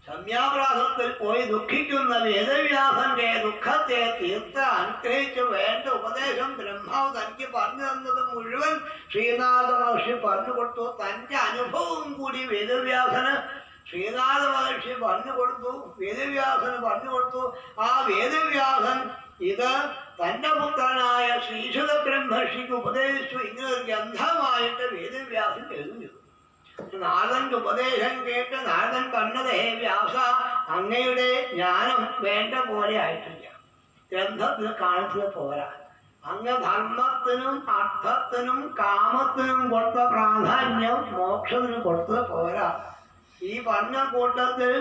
സംയാപ്രാസത്തിൽ പോയി ദുഃഖിക്കുന്ന വേദവ്യാസന്റെ ദുഃഖത്തെ തീർത്ത് അനുഗ്രഹിച്ച് വേണ്ട ഉപദേശം ബ്രഹ്മാവ് തനിക്ക് പറഞ്ഞു തന്നത് മുഴുവൻ ശ്രീനാഥ മഹർഷി പറഞ്ഞു കൊടുത്തു. തന്റെ അനുഭവം കൂടി വേദവ്യാസന് ശ്രീനാഥ മഹർഷി പറഞ്ഞു കൊടുത്തു, വേദവ്യാസന് പറഞ്ഞു കൊടുത്തു. ആ വേദവ്യാസൻ ഇത് തന്റെ പുത്രനായ ശ്രീശുക ബ്രഹ്മർഷിക്ക് ഉപദേശിച്ചു. ഇങ്ങനെ ഒരു ഗ്രന്ഥമായിട്ട് വേദവ്യാസൻ എഴുതി. നാരദന്റെ ഉപദേശം കേട്ട് നാരദൻ കണ്ടത്, ഹേ വ്യാസ, അങ്ങയുടെ ജ്ഞാനം വേണ്ട പോലെ ആയിട്ടില്ല. ഗ്രന്ഥത്തിൽ കാണിച്ചത് പോരാ. അങ്ങ് ധർമ്മത്തിനും അർത്ഥത്തിനും കാമത്തിനും കൊടുത്ത പ്രാധാന്യം മോക്ഷത്തിന് കൊടുത്തത് പോരാ. ഈ പറഞ്ഞ കൂട്ടത്തിൽ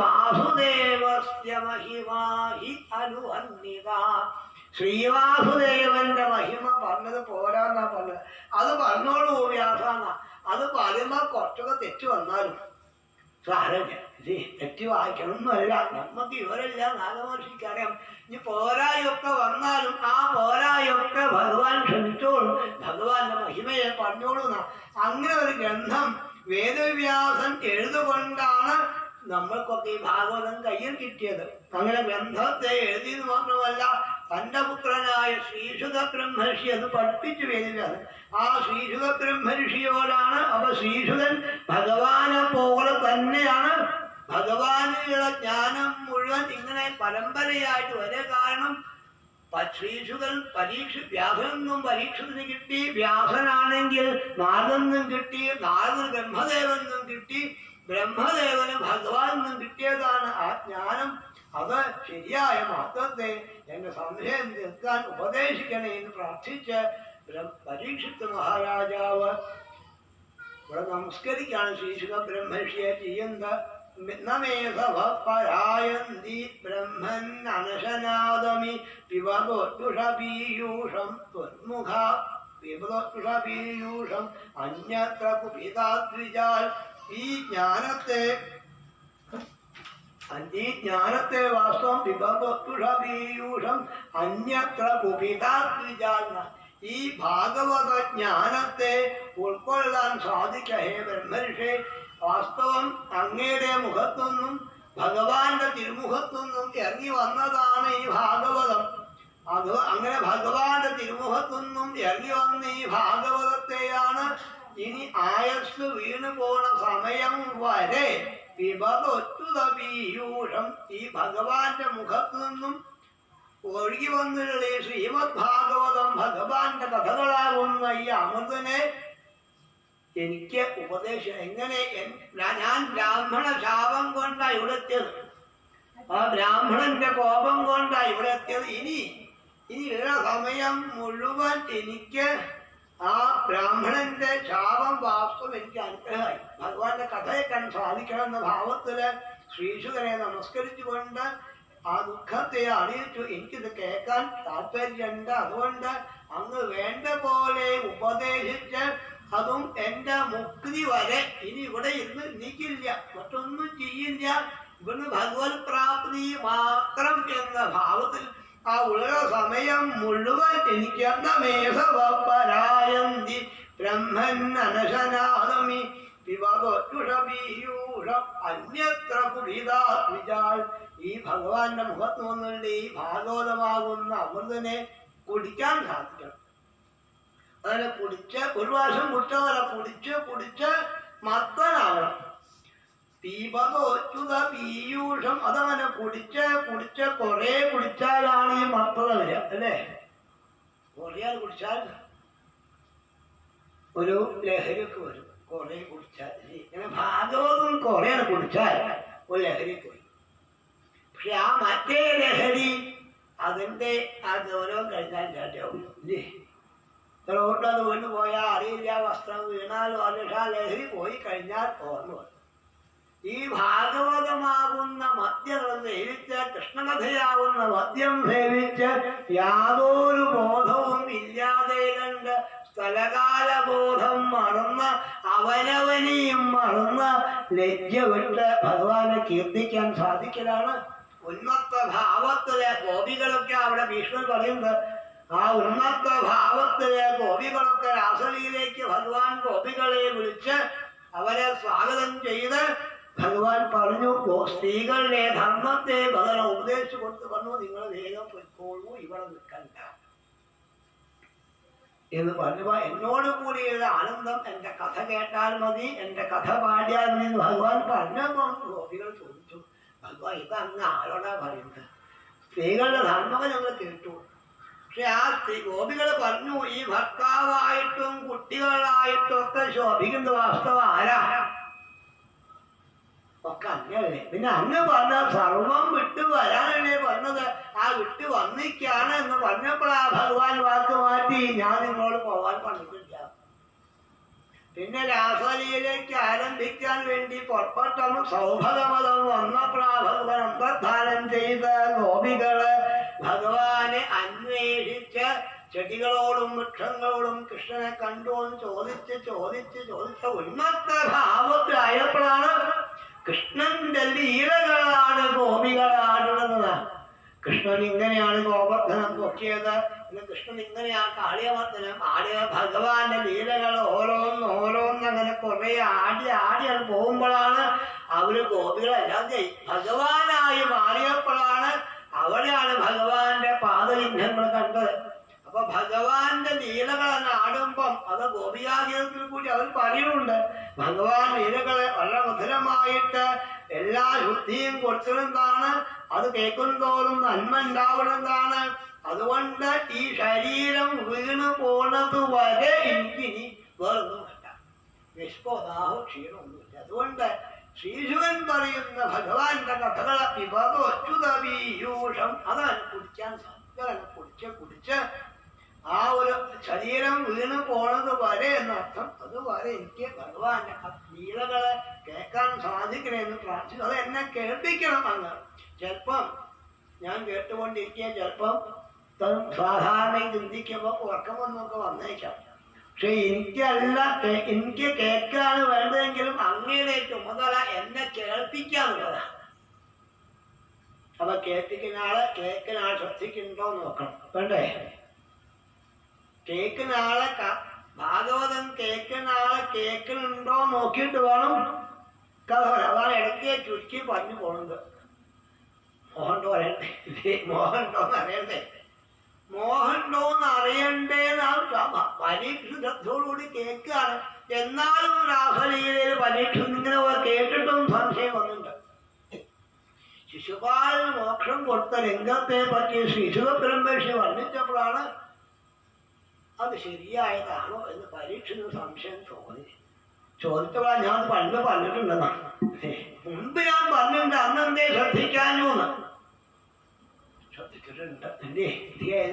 വാസുദേവസ്യ മഹിമാഹി അനുവർണ്ണിത, ശ്രീവാസുദേവന്റെ മഹിമ പറഞ്ഞത് പോരാന്നാ പറഞ്ഞത്. അത് പറഞ്ഞോളൂ വ്യാസാന്ന. അത് പറയുമ്പോ കുറച്ചൊക്കെ തെറ്റ് വന്നാലും സാരമില്ല. തെറ്റ് വായിക്കണമെന്നല്ല, നമുക്ക് ഇവരല്ല നാഗമഹർഷിക്കറിയാം. ഇനി പോരായൊക്കെ വന്നാലും ആ പോരായൊക്കെ ഭഗവാൻ ക്ഷമിച്ചോളൂ, ഭഗവാന്റെ മഹിമയെ പറഞ്ഞോളൂ. അങ്ങനെ ഒരു ഗ്രന്ഥം വേദവ്യാസൻ എഴുതുകൊണ്ടാണ് നമ്മൾക്കൊക്കെ ഈ ഭാഗവതം കയ്യിൽ കിട്ടിയത്. അങ്ങനെ ഗ്രന്ഥത്തെ എഴുതിയത് മാത്രമല്ല, തന്റെ പുത്രനായ ശ്രീശുക ബ്രഹ്മർഷി അത് പഠിപ്പിച്ചു വേദിവ്യാസൻ. ആ ശ്രീശുക ബ്രഹ്മർഷിയോടാണ്. അപ്പൊ ശ്രീശുകൻ ഭഗവാനെ പോലെ തന്നെയാണ്. ഭഗവാനുള്ള ജ്ഞാനം മുഴുവൻ ഇങ്ങനെ പരമ്പരയായിട്ട് വരെ. കാരണം ശ്രീശുകൻ വ്യാസനെന്നും പരീക്ഷത്തിന് കിട്ടി, വ്യാസനാണെങ്കിൽ നാരദെന്നും കിട്ടി, നാരദന് ബ്രഹ്മദേവനെന്നും കിട്ടി, ബ്രഹ്മദേവന് ഭഗവാനെന്നും കിട്ടിയതാണ് ആ ജ്ഞാനം. അത് ശരിയായ മഹത്വത്തെ എന്റെ സംശയം തീർക്കാൻ ഉപദേശിക്കണേ എന്ന് പ്രാർത്ഥിച്ച് പരീക്ഷിത്ത് മഹാരാജാവ് ഇവിടെ നമസ്കരിക്കാണ് ശ്രീശുക ബ്രഹ്മർഷിയെ ചെയ്യുന്നത്. പരായന്തി ബ്രഹ്മൻ അനശനാദമി പിബോഷപീയൂഷം ത്വന്മുഖ പിബോഷപീയൂഷം അന്യത്ര കുപിതാദ്വിജാൽ. ഈ ജ്ഞാനത്തെ വാസ്തവം പിബോഷപീയൂഷം അന്യത്ര കുപിതാദ്വിജാൽ. ഈ ഭാഗവത ജ്ഞാനത്തെ ഉൾക്കൊള്ളാൻ സാധിക്കേ ബ്രഹ്മർഷി. വാസ്തവം അങ്ങയുടെ മുഖത്തൊന്നും ഭഗവാന്റെ തിരുമുഖത്തൊന്നും ഇറങ്ങി വന്നതാണ് ഈ ഭാഗവതം. അത് അങ്ങനെ ഭഗവാന്റെ തിരുമുഖത്തൊന്നും ഇറങ്ങി വന്ന ഈ ഭാഗവതത്തെയാണ് ഇനി ആയസ് വീണു പോണ സമയം വരെ പിബതൊറ്റുതപീയൂഷം ഈ ഭഗവാന്റെ മുഖത്തു നിന്നും ഒഴുകി വന്നിട്ടുള്ള ഈ ശ്രീമദ് ഭാഗവതം ഭഗവാന്റെ കഥകളാകുന്ന ഈ അമൃതനെ എനിക്ക് ഉപദേശം. എങ്ങനെ ഞാൻ ബ്രാഹ്മണ ശാപം കൊണ്ടാ ഇവിടെ എത്തിയത്, ആ ബ്രാഹ്മണന്റെ കോപം കൊണ്ടാ ഇവിടെ എത്തിയത്. ഇനിയുള്ള സമയം മുഴുവൻ എനിക്ക് ആ ബ്രാഹ്മണന്റെ ശാപം വാസ്തവം എനിക്ക് അനുഗ്രഹമായി. ഭഗവാന്റെ കഥയെ കണ്ട് സാധിക്കണം എന്ന ഭാവത്തില് ശ്രീശുകനെ നമസ്കരിച്ചുകൊണ്ട് ആ ദുഃഖത്തെ അറിയിച്ചു. എനിക്കിത് കേൾക്കാൻ താല്പര്യമുണ്ട്, അതുകൊണ്ട് അങ്ങ് വേണ്ട പോലെ ഉപദേശിച്ച് അതും എന്റെ മുക്തി വരെ ഇനി ഇവിടെ ഇരുന്ന് നീക്കില്ല, മറ്റൊന്നും ചെയ്യില്ല, ഇവിടുന്ന് ഭഗവത് പ്രാപ്തി മാത്രം എന്ന ഭാവത്തിൽ ആ ഉള്ള സമയം മുഴുവൻ എനിക്ക് പരായന്തി ബ്രഹ്മൻ അനശനാദമി പിബോഷപീയൂഷം അന്യത്ര കുപിതാദ്വിജാൽ. ഈ ഭഗവാന്റെ മുഖത്ത് വന്നിട്ട് ഈ ഭാഗവതമാകുന്ന അമൃതനെ കുടിക്കാൻ സാധിക്കണം. അതിനെ കുടിച്ച് ഒരു പ്രാവശ്യം കുടിച്ചതല്ല, കുടിച്ച് മത്തനാവണം. പീയൂഷം അതങ്ങനെ കുടിച്ച് കുറെ കുടിച്ചാലാണ് ഈ മത്തത വരിക, അല്ലേ? കുറേ കുടിച്ചാൽ ഒരു ലഹരിയൊക്കെ വരും. കുറെ കുടിച്ചാൽ ഇങ്ങനെ ഭാഗവതം കുറെ കുടിച്ചാൽ ഒരു ലഹരിയൊക്കെ വരും. പക്ഷെ ആ മറ്റേ ലഹരി അതിന്റെ ആ ഗൗരവം കഴിഞ്ഞാൽ ചാട്ടാവും, ഇല്ലേ? റോഡിലത് വീണ് പോയാൽ അറിയില്ല, വസ്ത്രം വീണാലും അല്ലെങ്കിൽ ആ ലഹരി പോയി കഴിഞ്ഞാൽ ഓർമ്മ വരും. ഈ ഭാഗവതമാകുന്ന മദ്യങ്ങൾ സേവിച്ച്, കൃഷ്ണകഥയാകുന്ന മദ്യം സേവിച്ച് യാതൊരു ബോധവും ഇല്ലാതെ കണ്ട് സ്ഥലകാലബോധം മറന്ന് അവനവനെയും മറന്ന് ലജ്ജ വിട്ട് ഭഗവാനെ കീർത്തിക്കാൻ സാധിക്കലാണ്. ഉന്മത്ത ഭാവത്തിലെ ഗോപികളൊക്കെ അവിടെ ഭീഷ്മൻ പറയുന്നത്. ആ ഉന്മത്ത ഭാവത്തിലെ ഗോപികളൊക്കെ രാസലയിലേക്ക് ഭഗവാൻ ഗോപികളെ വിളിച്ച് അവരെ സ്വാഗതം ചെയ്ത് ഭഗവാൻ പറഞ്ഞു, സ്ത്രീകളുടെ ധർമ്മത്തെ ഭഗവാൻ ഉപദേശിച്ചു കൊടുത്ത് പറഞ്ഞു, നിങ്ങൾ വേഗം പൊയ്ക്കോളൂ, ഇവിടെ നിൽക്കണ്ട എന്ന് പറഞ്ഞപ്പോ എന്നോട് കൂടിയുള്ള ആനന്ദം എന്റെ കഥ കേട്ടാൽ മതി, എന്റെ കഥ പാടിയാൽ മതി എന്ന് ഭഗവാൻ പറഞ്ഞപ്പോൾ ഗോപികൾ ചോദിച്ചു, ഭഗവാൻ ഇത് അങ്ങ് ആരോടാ പറയുന്നത്? സ്ത്രീകളുടെ ധർമ്മം ഞങ്ങൾ കേട്ടു. പക്ഷെ ആ ഗോപികൾ പറഞ്ഞു, ഈ ഭർത്താവായിട്ടും കുട്ടികളായിട്ടും ഒക്കെ ശോഭിക്കുന്ന വാസ്തവം ആരാ? ഒക്കെ അങ്ങല്ലേ. പിന്നെ അങ്ങ് പറഞ്ഞ സർവം വിട്ടു വരാനല്ലേ പറഞ്ഞത്. ആ വിട്ടു വന്നിക്കാണ് എന്ന് പറഞ്ഞപ്പോഴാ ഭഗവാൻ വാക്ക് മാറ്റി, ഞാൻ നിങ്ങളോട് പോകാൻ പറഞ്ഞിട്ടില്ല. പിന്നെ രാസലയിലേക്ക് ആരംഭിക്കാൻ വേണ്ടി പുറപ്പെട്ട സൗഭഗമതം വന്നപ്പോഴാ ഭഗവാൻ അന്തർധാനം ചെയ്ത ഗോപികള് ഭഗവാനെ അന്വേഷിച്ച് ചെടികളോടും വൃക്ഷങ്ങളോടും കൃഷ്ണനെ കണ്ടുവന്ന് ചോദിച്ച് ഉന്മത്ത ഭാവത്തിലായപ്പോഴാണ് കൃഷ്ണന്റെ ലീലകളാണ് ഗോപികളാടുന്നത്. കൃഷ്ണൻ ഇങ്ങനെയാണ് ഗോവർദ്ധനം പൊക്കിയത്, കൃഷ്ണൻ ഇങ്ങനെയാ കാളിയമർദ്ദനം ആടിയ ഭഗവാന്റെ ലീലകൾ ഓരോന്നങ്ങനെ കുറെ ആടി പോകുമ്പോഴാണ് അവര് ഗോപികളെല്ലാം ഭഗവാനായി മാറിയപ്പോഴാണ് അവിടെയാണ് ഭഗവാന്റെ പാദലിംഗങ്ങൾ കണ്ടത്. അപ്പൊ ഭഗവാന്റെ ലീലകൾ ആടുമ്പം അത് ഗോപികാഗീതത്തിൽ കൂടി അവർ പറയുന്നുണ്ട്. ഭഗവാൻ ലീലകളെ വളരെ മധുരമായിട്ട് എല്ലാ ശുദ്ധിയും കൊടുക്കുന്നതാണ്, അത് കേൾക്കുന്തോറും നന്മ ഉണ്ടാവുന്നതാണ്. അതുകൊണ്ട് ഈ ശരീരം വീണു പോണത് വരെ എനിക്കിനി വേറൊന്നും വേണ്ട, വിസ്ഫോദാഹോ ക്ഷീണമൊന്നുമില്ല. അതുകൊണ്ട് ശ്രീശുകൻ പറയുന്ന ഭഗവാന്റെ കഥകളെ വിഭവച്യുതപീയൂഷം അതാണ് കുടിക്കാൻ സാധ്യത. കുടിച്ച് ആ ഒരു ശരീരം വീണു പോണത് വരെ എന്നർത്ഥം. അതുവരെ എനിക്ക് ഭഗവാന്റെ ലീലകളെ കേൾക്കാൻ സാധിക്കണമെന്ന് പ്രാർത്ഥിച്ചു. അത് എന്നെ കേൾപ്പിക്കണം. അങ്ങ് ചിലപ്പം ഞാൻ കേട്ടുകൊണ്ടിരിക്കുക, ചിലപ്പം സാധാരണ ചിന്തിക്കുമ്പോൾ ഉറക്കമൊന്നൊക്കെ വന്നേക്കാം. പക്ഷെ എനിക്ക് കേൾക്കാണ് വേണ്ടതെങ്കിലും അങ്ങയുടെ ചുമതല എന്നെ കേൾപ്പിക്കാന്നുള്ളതാണ്. അപ്പൊ കേൾപ്പിക്കുന്ന ആള് ശ്രദ്ധിക്കുന്നുണ്ടോ നോക്കണം, വേണ്ടേ? കേൾക്കുന്ന ഭാഗവതം കേൾക്കുന്ന കേൾക്കുന്നുണ്ടോ നോക്കിയിട്ട് വേണം കഥ. അതാണ് ഇടയ്ക്ക് ചുരുക്കി പറഞ്ഞു പോണത്. മോഹൻഡോ അറിയണ്ടേന്നാണ് പരീക്ഷത്തോടുകൂടി കേൾക്കുകയാണ്. എന്നാലും രാസലീലയിൽ പരീക്ഷ ഇങ്ങനെ കേട്ടിട്ടും സംശയം വന്നിട്ടുണ്ട്. ശിശുപാലന് മോക്ഷം കൊടുത്ത രംഗത്തെ പറ്റി ശ്രീശുഖബ്രഹ്മർഷി വർണ്ണിച്ചപ്പോഴാണ് അത് ശരിയായതാണോ എന്ന് പരീക്ഷന് സംശയം തോന്നി. ചോദിച്ചപ്പോഴാണ് ഞാൻ പണ്ട് പറഞ്ഞിട്ടുണ്ടെന്നാണ്. മുൻപ് ഞാൻ പറഞ്ഞിട്ടുണ്ട്, അന്നെന്തേ ശ്രദ്ധിക്കാനോ എന്ന്. ശ്രദ്ധിച്ചിട്ടുണ്ട് എന്റെ.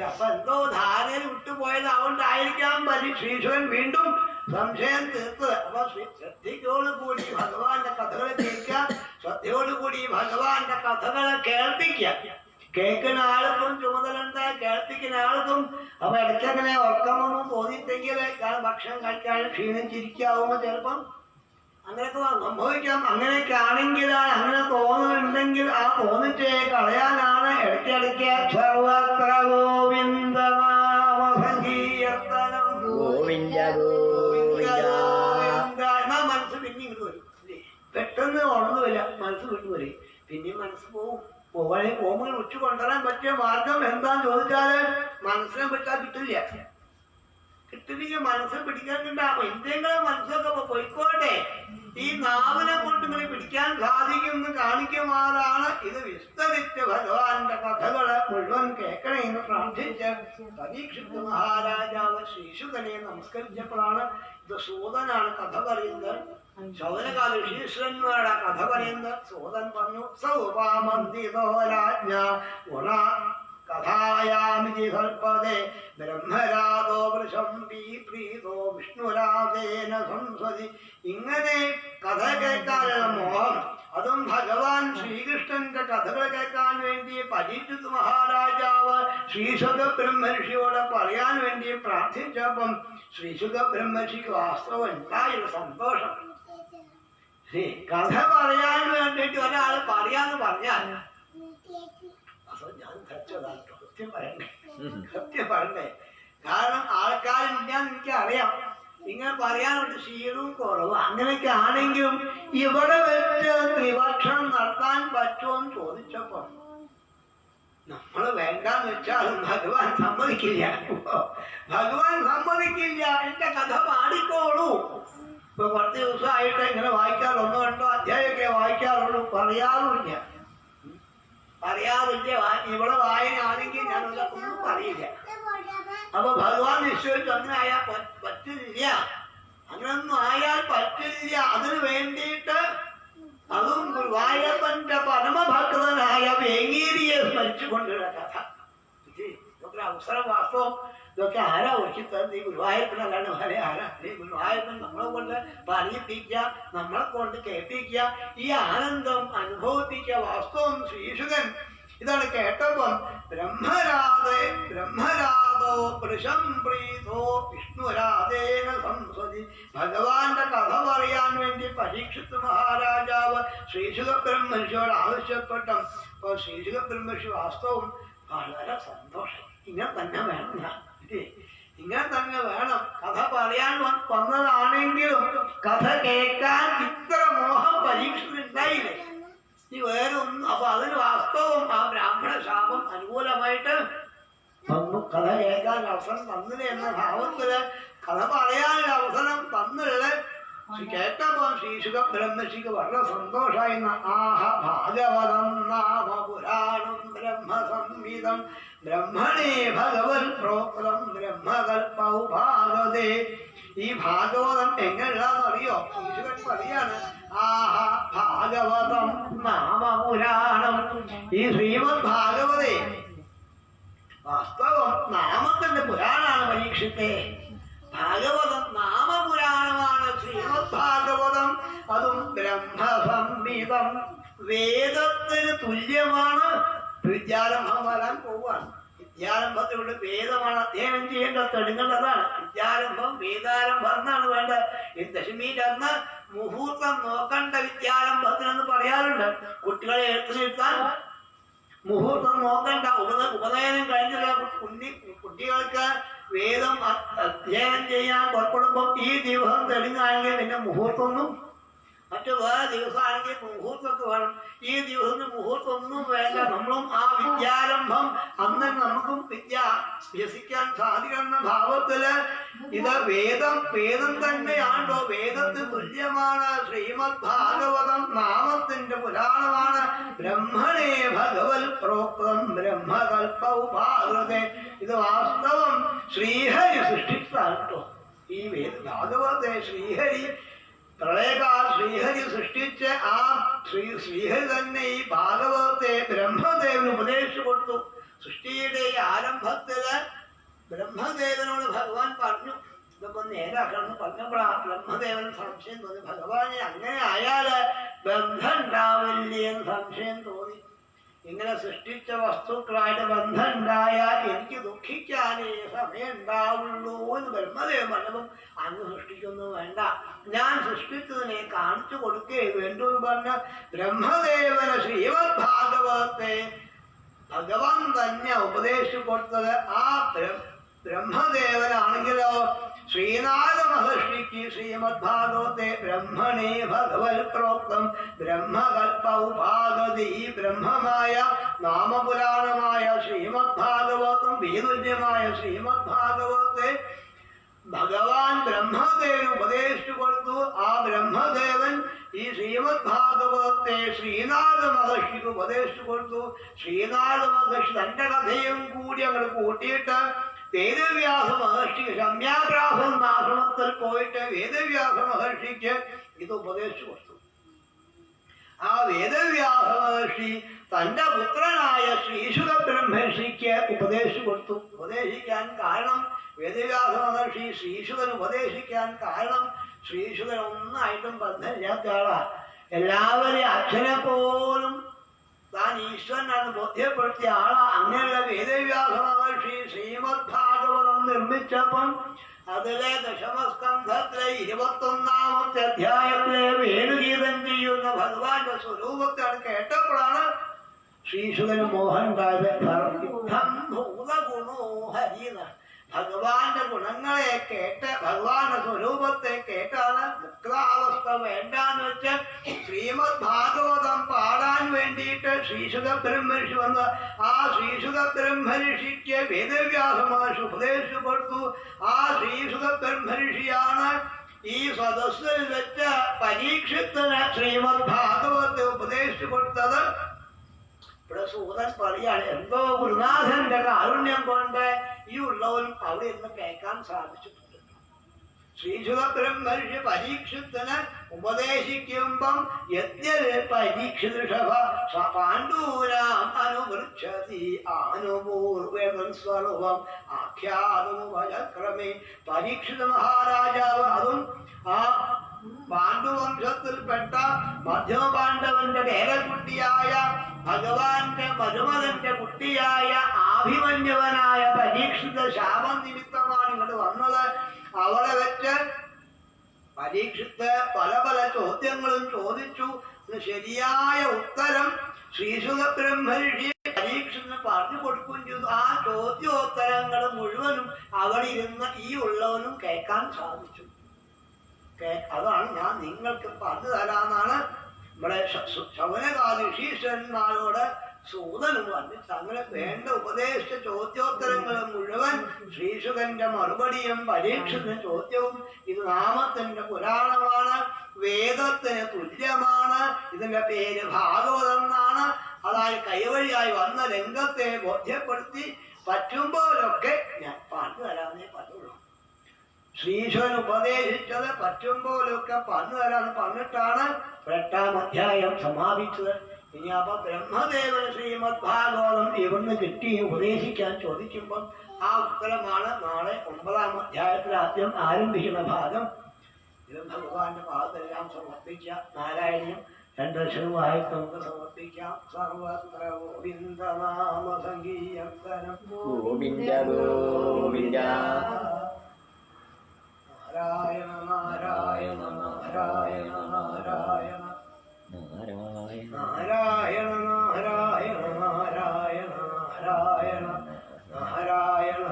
അപ്പൊ എന്തോ ധാരയിൽ വിട്ടുപോയത് അതുകൊണ്ടായിരിക്കാം ശ്രീശുഖൻ വീണ്ടും സംശയം തീർത്തത്. അപ്പൊ ശ്രദ്ധയോടുകൂടി ഭഗവാന്റെ കഥകളെ കേൾക്കുക, ശ്രദ്ധയോടുകൂടി ഭഗവാന്റെ കഥകളെ കേൾപ്പിക്കുക. കേൾക്കുന്ന ആൾക്കും ചുമതലുണ്ട്, കേൾപ്പിക്കുന്ന ആൾക്കും. അപ്പൊ ഇടയ്ക്കങ്ങനെ ഉറക്കമൊന്നും തോന്നിയിട്ടെങ്കിൽ ഭക്ഷണം കഴിക്കാൻ ക്ഷീണിച്ചിരിക്കാവുമ്പോ ചിലപ്പം അങ്ങനെയൊക്കെ സംഭവിക്കാം. അങ്ങനെയൊക്കെ ആണെങ്കിലാണ്, അങ്ങനെ തോന്നുന്നുണ്ടെങ്കിൽ ആ തോന്നിച്ചേ കളയാനാണ് ഇടയ്ക്കിടയ്ക്ക് സർവത്ര ഗോവിന്ദനാമസങ്കീർത്തനം ഗോവിന്ദ ഗോവിന്ദ. എന്നാ മനസ്സ് പിന്നെ ഇങ്ങോട്ട് വരും. പെട്ടെന്ന് ഉണർന്നില്ല, മനസ്സ് കൊണ്ടുവരും. പിന്നെയും മനസ്സ് പോകുമ്പോൾ വിട്ടു കൊണ്ടുവരാൻ പറ്റിയ മാർഗം എന്താന്ന് ചോദിച്ചാല് മനസ്സിനെ വിട്ടാൽ കിട്ടില്ലെങ്കിൽ മനസ്സിനെ പിടിക്കാനുണ്ടാവും. എന്തെങ്കിലും മനസ്സൊക്കെ പോയിക്കോട്ടെ, ഈ നാവിനെ കൊണ്ട് ഇങ്ങനെ പിടിക്കാൻ സാധിക്കുമെന്ന് കാണിക്കുമാറാണ് ഇത് വിസ്തരിച്ച് ഭഗവാന്റെ കഥകള് മുഴുവൻ കേൾക്കണമെന്ന് പ്രാർത്ഥിച്ച് പരീക്ഷിത് മഹാരാജാവ് ശ്രീശുകനെ നമസ്കരിച്ചപ്പോഴാണ് ഇത് സൂതനാണ് കഥ പറയുന്നത്. ശൗനകാല ഋഷീശ്വരന്മാരുടെ കഥ പറയുന്നത്. സൂതൻ പറഞ്ഞു, സൗപാമന്തിതോ രാജ്ഞ ഗുണ കഥായാമിതി സർപ്പദേ ബ്രഹ്മരാഗോ വൃഷം പ്രീതോ വിഷ്ണുരാഗേന സംസ്വതി. ഇങ്ങനെ കഥ കേൾക്കാനുള്ള മോഹം, അതും ഭഗവാൻ ശ്രീകൃഷ്ണന്റെ കഥകൾ കേൾക്കാൻ വേണ്ടി പരീക്ഷിത് മഹാരാജാവ് ശ്രീശുഖ ബ്രഹ്മർഷിയോട് പറയാൻ വേണ്ടി പ്രാർത്ഥിച്ചപ്പം ശ്രീശുഖ ബ്രഹ്മർഷിക്ക് വാസ്തവം ഉണ്ടായൊരു സന്തോഷം. കഥ പറയാൻ വേണ്ടിയിട്ട് ഒരാൾ പറയാന്ന് പറഞ്ഞാൽ ഞാൻ ധരിച്ചതാണ്. സത്യം പറയണ്ടേ. കാരണം ആൾക്കാരില്ലാന്ന് എനിക്കറിയാം. ഇങ്ങനെ പറയാനൊരു ശീലവും കുറവ്. അങ്ങനെയൊക്കെ ആണെങ്കിലും ഇവിടെ വെച്ച് ത്രിഭക്ഷണം നടത്താൻ പറ്റുമെന്ന് ചോദിച്ചപ്പോ നമ്മള് വേണ്ടാന്ന് വെച്ചാൽ ഭഗവാൻ സമ്മതിക്കില്ല. എന്റെ കഥ പാടിക്കോളൂ. ഇപ്പൊ 10 ദിവസമായിട്ട് ഇങ്ങനെ വായിക്കാറ് 1-2 അധ്യായമൊക്കെ വായിക്കാറുള്ളൂ, പറയാറില്ല. ഇവിടെ വായനയാണെങ്കിൽ ഞാൻ ഒന്നും പറയില്ല. അപ്പൊ ഭഗവാൻ നിശ്ചയിച്ചു അങ്ങനെ ആയാൽ പറ്റില്ല, അങ്ങനൊന്നും ആയാൽ പറ്റില്ല. അതിനു വേണ്ടിയിട്ട് അതും ഗുരുവായൂരപ്പന്റെ പരമഭക്തനായ വേങ്ങേരിയെ സ്മരിച്ചുകൊണ്ടുള്ള കഥ. ഇതൊക്കെ അവസരം വാസ്തവം. ഇതൊക്കെ ആരാ ഒഴിച്ചിട്ടത്? ഈ ഗുരുവായൂരപ്പനല്ലാണ്ട് വരെ ആരാ? ഈ ഗുരുവായൂരപ്പൻ നമ്മളെ കൊണ്ട് പറയിപ്പിക്കുക, നമ്മളെ കൊണ്ട് കേൾപ്പിക്കുക, ഈ ആനന്ദം അനുഭവിപ്പിക്കുക. വാസ്തവം ശ്രീശുകൻ ഇതാണ് കേട്ടപ്പം ബ്രഹ്മരാധോ പൃശം പ്രീതോ വിഷ്ണുരാധേന സംസതി. ഭഗവാന്റെ കഥ പറയാൻ വേണ്ടി പരീക്ഷിത് മഹാരാജാവ് ശ്രീശുക ബ്രഹ്മർഷിയോട് ആവശ്യപ്പെട്ട. അപ്പൊ ശ്രീശുക ബ്രഹ്മർഷി വാസ്തവം വളരെ സന്തോഷം. ഇങ്ങനെ തന്നെ വേണം, ഇങ്ങനെ തന്നെ വേണം. കഥ പറയാൻ വന്നതാണെങ്കിലും കഥ കേൾക്കാൻ ഇത്ര മോഹം പരീക്ഷിച്ചിട്ടുണ്ടായില്ലേ, ഈ വേറെ ഒന്നും. അപ്പൊ അതിന് വാസ്തവം ആ ബ്രാഹ്മണ ശാപം അനുകൂലമായിട്ട് വന്നു. കഥ കേൾക്കാൻ അവസരം തന്നില്ല എന്ന ഭാവത്തില് കഥ പറയാനുള്ള അവസരം തന്നില്ല. കേട്ടപ്പോ ശ്രീശുക ബ്രഹ്മർഷിക്ക് വളരെ സന്തോഷമായി. ആഹ ഭാഗവതം നാമ പുരാണം ബ്രഹ്മസംഹിതം ബ്രഹ്മണേ ഭഗവത് പ്രോക്തം ബ്രഹ്മകൽപൗ ഭാഗവതേ. ഈ ഭാഗവതം എങ്ങനെയാണെന്നറിയോ? ശ്രീശുകൻ പറയാണ്, ആഹ ഭാഗവതം നാമ പുരാണം. ഈ ശ്രീമദ് ഭാഗവതേ വാസ്തവം നാമത്തിന്റെ പുരാണാണ് പരീക്ഷത്തെ. ഭാഗവതം നാമപുരാണമാണ് ശ്രീമദ് ഭാഗവതം. അതും ബ്രഹ്മസംഹിതം, വേദത്തിന് തുല്യമാണ്. വിദ്യാരംഭം വരാൻ പോവാണ്. വിദ്യാരംഭത്തിലൂടെ വേദമാണ് അധ്യയനം ചെയ്യേണ്ടത്, തെളിഞ്ഞതാണ്. വിദ്യാരംഭം വേദാരംഭം എന്നാണ് വേണ്ടത്. ഈ ദശമിയുടെ അന്ന് മുഹൂർത്തം നോക്കണ്ട വിദ്യാരംഭത്തിനെന്ന് പറയാറുണ്ട്. കുട്ടികളെ എഴുത്തിനിരുത്താൻ മുഹൂർത്തം നോക്കണ്ട. ഉപനയനം കഴിഞ്ഞുള്ള കുട്ടികൾക്ക് വേദം അധ്യയനം ചെയ്യാൻ പുറപ്പെടുമ്പോൾ ഈ ദിവസം തെളിഞ്ഞാണെങ്കിൽ പിന്നെ മുഹൂർത്തൊന്നും, മറ്റു വേറെ ദിവസമാണെങ്കിൽ മുഹൂർത്തൊക്കെ വേണം. ഈ ദിവസത്തിന് മുഹൂർത്തൊന്നും വേണ്ട. നമ്മളും ആ വിദ്യാരംഭം അന്ന് നമുക്കും വിദ്യ അഭ്യസിക്കാൻ സാധിക്കുന്ന ഭാവത്തില് ഇത് വേദം തന്നെയാണോ? വേദത്തിന് തുല്യമാണ് ശ്രീമദ് ഭാഗവതം. നാമത്തിന്റെ പുരാണമാണ്. ബ്രഹ്മണേ ഭഗവത് പ്രോക്തം ബ്രഹ്മകൽപൗ ഭാഗവതേ. ഇത് വാസ്തവം ശ്രീഹരി സൃഷ്ടിച്ചതാണ് കേട്ടോ. ഈ ഭാഗവതത്തെ ശ്രീഹരി പ്രളയകാൽ ശ്രീഹരി സൃഷ്ടിച്ച് ആ ശ്രീഹരി തന്നെ ഈ ഭാഗവതത്തെ ബ്രഹ്മദേവന് ഉപദേശിച്ചു കൊടുത്തു. സൃഷ്ടിയുടെ ആരംഭത്തില് ബ്രഹ്മദേവനോട് ഭഗവാൻ പറഞ്ഞു, ഇതൊക്കെ നേരാക്കണമെന്ന് പറഞ്ഞപ്പോഴാണ് ബ്രഹ്മദേവന് സംശയം തോന്നി. ഭഗവാനെ അങ്ങനെ ആയാല് ബന്ധം ഉണ്ടാവില്ലേ എന്ന് സംശയം തോന്നി. ഇങ്ങനെ സൃഷ്ടിച്ച വസ്തുക്കളായിട്ട് ബന്ധം ഉണ്ടായാൽ എനിക്ക് ദുഃഖിക്കാനേ സമയം ഉണ്ടാവുള്ളൂ എന്ന് ബ്രഹ്മദേവൻ പറഞ്ഞതും, അങ്ങ് സൃഷ്ടിക്കൊന്നും വേണ്ട, ഞാൻ സൃഷ്ടിച്ചതിനെ കാണിച്ചു കൊടുക്കേ വേണ്ടു എന്ന് പറഞ്ഞ ബ്രഹ്മദേവന് ശ്രീമദ് ഭാഗവതത്തെ ഭഗവാൻ തന്നെ ഉപദേശിച്ചു കൊടുത്തത്. ആ ബ്രഹ്മദേവനാണെങ്കിലോ ശ്രീനാഥ മഹർഷിക്ക് ശ്രീമദ് ഭാഗവത്തെ ബ്രഹ്മണേ ഭഗവത് പ്രോക്തം ബ്രഹ്മകൽപൗ ഭാഗവതി. ഈ ബ്രഹ്മമായ നാമപുരാണമായ ശ്രീമദ് ഭാഗവതം, വീതുല്യമായ ശ്രീമദ് ഭാഗവത്തെ ഭഗവാൻ ബ്രഹ്മദേവന് ഉപദേശിച്ചു കൊടുത്തു. ആ ബ്രഹ്മദേവൻ ഈ ശ്രീമദ് ഭാഗവതത്തെ ശ്രീനാഥ മഹർഷിക്ക് ഉപദേശിച്ചു കൊടുത്തു. ശ്രീനാഥ മഹർഷി തന്റെ കഥയും കൂടി അങ്ങോട്ട് കൂട്ടിയിട്ട് വേദവ്യാസ മഹർഷി രമ്യാഗ്രാസം ആശ്രമത്തിൽ പോയിട്ട് വേദവ്യാസ മഹർഷിക്ക് ഇത് ഉപദേശിച്ചു കൊടുത്തു. ആ വേദവ്യാസ മഹർഷി തന്റെ പുത്രനായ ശ്രീശുക ബ്രഹ്മർഷിക്ക് ഉപദേശിച്ചു കൊടുത്തു. ഉപദേശിക്കാൻ കാരണം, വേദവ്യാസ മഹർഷി ശ്രീശുകന് ഉപദേശിക്കാൻ കാരണം, ശ്രീശുകൻ ഒന്നായിട്ടും ബന്ധമില്ലാത്ത ആളാ. എല്ലാവരെയും അച്ഛനെ പോലും താൻ ഈശ്വരനാണ് ബോധ്യപ്പെടുത്തിയ ആളാ. അങ്ങനെയുള്ള വേദവ്യാസ മഹർഷി ശ്രീമദ് ഭാഗവതം നിർമ്മിച്ചപ്പം അതിലെ ദശമസ്കന്ധത്തിലെ 21ാമത്തെ അധ്യായത്തിലെ വേണുഗീതം ചെയ്യുന്ന ഭഗവാന്റെ സ്വരൂപത്താണ് കേട്ടപ്പോഴാണ് ശ്രീശുകന് മോഹൻ ഉണ്ടായത്. ഭഗവാന്റെ ഗുണങ്ങളെ കേട്ട് ഭഗവാന്റെ സ്വരൂപത്തെ കേട്ടാണ് മുക്താവസ്ഥ വേണ്ടാന്ന് വെച്ച് ശ്രീമദ് ഭാഗവതം പാടാൻ വേണ്ടിയിട്ട് ശ്രീശുക ബ്രഹ്മർഷി വന്ന് ആ ശ്രീശുക ബ്രഹ്മർഷിക്ക് വേദവ്യാസ മഹർഷി ഉപദേശിച്ചു കൊടുത്തു. ആ ശ്രീശുക ബ്രഹ്മർഷിയാണ് ഈ സദസ്സിൽ വെച്ച് പരീക്ഷത്തിന് ശ്രീമദ് ഭാഗവത്തെ ഉപദേശിച്ചു കൊടുത്തത്. ഇവിടെ സൂതൻ പറയാണ്, എന്തോ ഗുരുനാഥന്റെ കാരുണ്യം കൊണ്ട് ഈ ഉള്ളവരും അവിടെ ഇന്ന് കേൾക്കാൻ സാധിച്ചിട്ടുണ്ട്. ശ്രീശുക ബ്രഹ്മർഷി പരീക്ഷത്തിന് ഉപദേശിക്കുമ്പം പരീക്ഷിതൃഷഭ പാണ്ഡൂരാം അനുവൃക്ഷതി ആനുപൂർവം സർവം ആഖ്യാതമുപചക്രമേ. പരീക്ഷിത മഹാരാജാവ് അതും ആ പാണ്ഡുവംശത്തിൽപ്പെട്ട മധ്യമപാണ്ഡവന്റെ പേരക്കുട്ടിയായ ഭഗവാന്റെ മരുമകന്റെ കുട്ടിയായ ആഭിമന്യവനായ പരീക്ഷിത ശാപം നിമിത്തമാണ് ഇങ്ങോട്ട് വന്നത്. അവളെ വെച്ച് പരീക്ഷിത്ത് പല പല ചോദ്യങ്ങളും ചോദിച്ചു. ശരിയായ ഉത്തരം ശ്രീശുക ബ്രഹ്മർഷി പരീക്ഷന് പറഞ്ഞു കൊടുക്കുകയും ചെയ്തു. ആ ചോദ്യോത്തരങ്ങൾ മുഴുവനും അവിടെ ഇരുന്ന് ഈ ഉള്ളവനും കേൾക്കാൻ സാധിച്ചു. അതാണ് ഞാൻ നിങ്ങൾക്ക് പറഞ്ഞു തരാമെന്നാണ് നമ്മുടെ ശൗനകാദി ഋഷീശ്വരന്മാരോട് സൂതനും പറഞ്ഞു. അങ്ങനെ വേണ്ട ഉപദേശ ചോദ്യോത്തരങ്ങൾ മുഴുവൻ ശ്രീശുകന്റെ മറുപടിയും പരീക്ഷന്റെ ചോദ്യവും. ഇത് നാമത്തിന്റെ പുരാണമാണ്, വേദത്തിന് തുല്യമാണ്. ഇതിന്റെ പേര് ഭാഗവതം എന്നാണ്. അതായത് കൈവഴിയായി വന്ന രംഗത്തെ ബോധ്യപ്പെടുത്തി പറ്റുമ്പോഴൊക്കെ ഞാൻ പറഞ്ഞു തരാമെന്നേ പറഞ്ഞുള്ളൂ. ശ്രീശുവൻ ഉപദേശിച്ചത് പറ്റുമ്പോഴൊക്കെ പറഞ്ഞു തരാമെന്ന് പറഞ്ഞിട്ടാണ് 8-ാം അധ്യായം സമാപിച്ചത്. ഇനി അപ്പൊ ബ്രഹ്മദേവൻ ശ്രീമദ് ഭാഗവതം ഇവിടുന്ന് കിട്ടി ഉപദേശിക്കാൻ ചോദിക്കുമ്പോൾ ആ ഉത്തരമാണ് നാളെ 9-ാം അധ്യായത്തിൽ ആദ്യം ആരംഭിക്കുന്ന ഭാഗം. ഇത് ഭഗവാന്റെ പാദത്തെല്ലാം സമർപ്പിക്കാം. നാരായണീയം 2 അക്ഷരമായി നമുക്ക് സമർപ്പിക്കാം. സർവത്ര ഗോവിന്ദനാമ സംഗീയന്തനം ഗോവിന്ദ ഗോവിന്ദ നാരായണ നാരായണ നാരായണ നാരായണ നാരായണ നാരായണ നാരായണ നാരായണ നാരായണ നാരായണ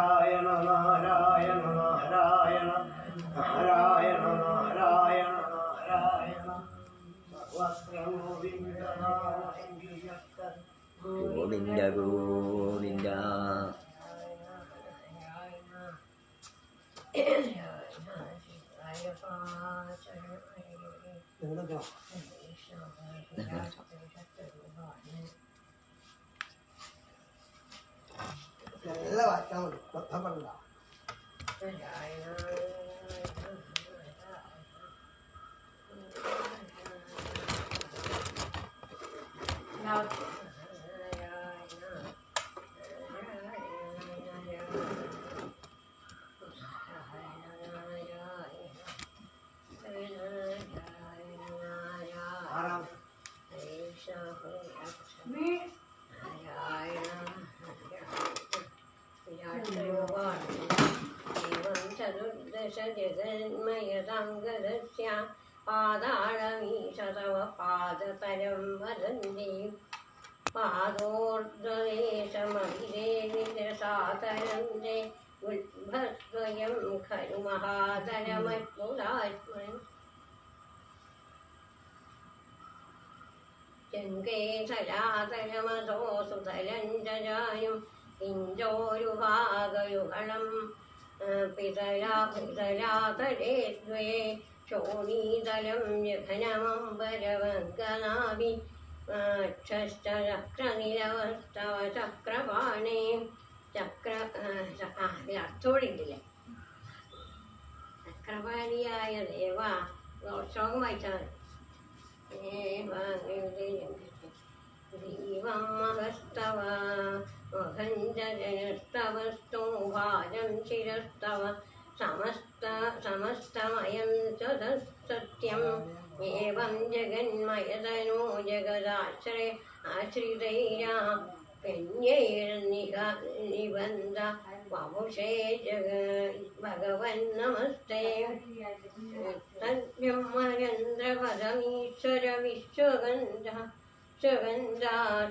നാരായണ നാരായണ നാരായണ നാരായണ നാരായണ നാരായണ സർവത്ര ഗോവിന്ദനാമ സംഗീയന്തനം ഗോവിന്ദ ഗോവിന്ദ നല്ല വായിക്കാൻ മതി, ബന്ധപ്പെടണ്ട. ജഗന്മയസംഗതസ്യ പാതാളമീശതവ പാദതലം വദന്തി പാദോർധ്വദേശമഭിരേവിദസാതരന്തേ ഉദ്ഭസ്വയം ഖലു മഹാതലമത്ഭുതാത്മൻ ജംഗേശലാതലമതോ സുതലഞ്ജായും ഇഞ്ചോരുഭാഗയുഗളം പിതലാതലേ ദ്വേ ശോണീതലം ജഘനമംബരവർഗനാഭി ചക്രനിരവസ്തവ ചക്രപാണേ അർത്ഥോടില്ലേ ചക്രപാണിയായ ദേവ ശ്ലോകം വായിച്ചാൽ ദീവം മഹസ്തവ മഹഞ്ജനസ്തവസ്തോ ഭാരം ശിരസ്തവ സമസ്തമയം സത്യം ഏവം ജഗന്മയതനോ ജഗദാശ്രിതൈരാ നിബന്ധ വപുഷേ ഭഗവൻ നമസ്തേ തദ്ബ്രഹ്മരേന്ദ്രപദമീശ്വര വിശ്വഗന്ധ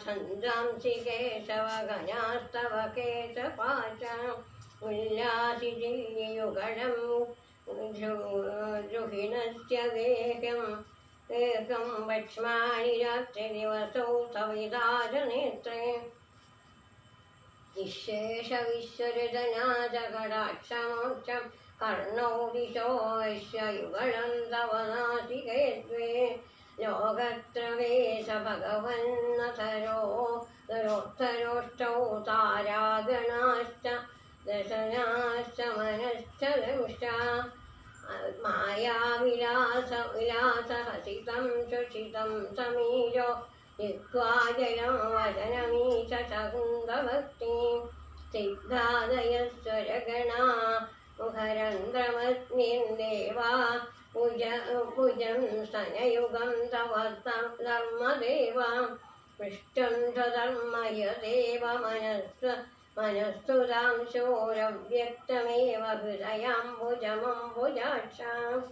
ഛന്ദാംസി കേശവഗണാസ്തവ കേശപാശ ഉല്ലാസിയുഗളം ദ്രുഹിണസ്യ ഏകം വക്ഷ്മാണി രാത്രിദിവസോ സവിതാരനേത്രേ നിശേഷവിശ്വരജനാജകടാക്ഷമോക്ഷം കർണോ ദിശോയുഗളം തവ നാസികേ ദ്വേ ലോകത്രവേശ ഭഗവന്നതരോത്തരോഷ്ടൗ താരാഗണാശ്ച ദശനാശ്ച മനശ്ച ദംഷ്ട മായാവിലാസഹസിതം ശുഷിതം സമീരോ ജിഹ്വാജലം വദനമീശ ശകുന്തഭക്തി സിദ്ധാദയസ്വരഗണാ മുഖരന്ധ്രമഗ്നിർദേവാ भुजं स्तनयुगं तव धर्मदेवां पृष्ठं स्वधर्मयदेव मनस्तुतां शोरव्यक्तमेव हृदयाम्बुजमम्बुजाक्षाम्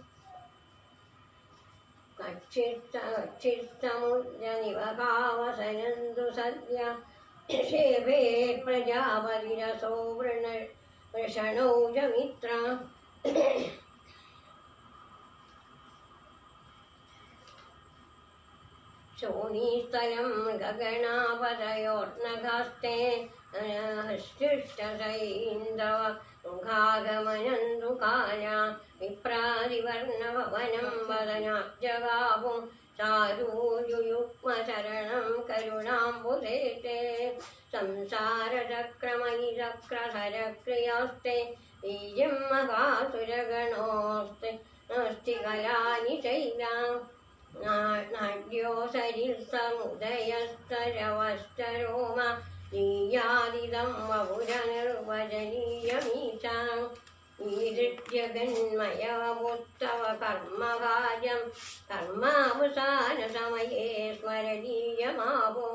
कच्चित्तमुद्यनिवकावसनन्तु सद्य शेभे प्रजापतिरसो वृषणौ च मित्रा शोणीस्थलं गगनापतयोर्नगास्ते हृष्टशैन्दव मुखागमनन्तु काला विप्रादिवर्णभवनं वदनाब्जगावो चारूयुयुग्मशरणं करुणाम्बुधेते संसारचक्रमयि चक्रधरक्रियास्ते बीजं महासुरगणोऽस्ते नास्ति कलानि चैलां नाड्यो सरित्समुदयस्तरवस्तरोम नीयादिदं वपुरनिर्वचनीयमीशाम् ईदृत्यगन्मयमुत्तव कर्मकार्यं कर्मावसानसमये स्मरणीयमावो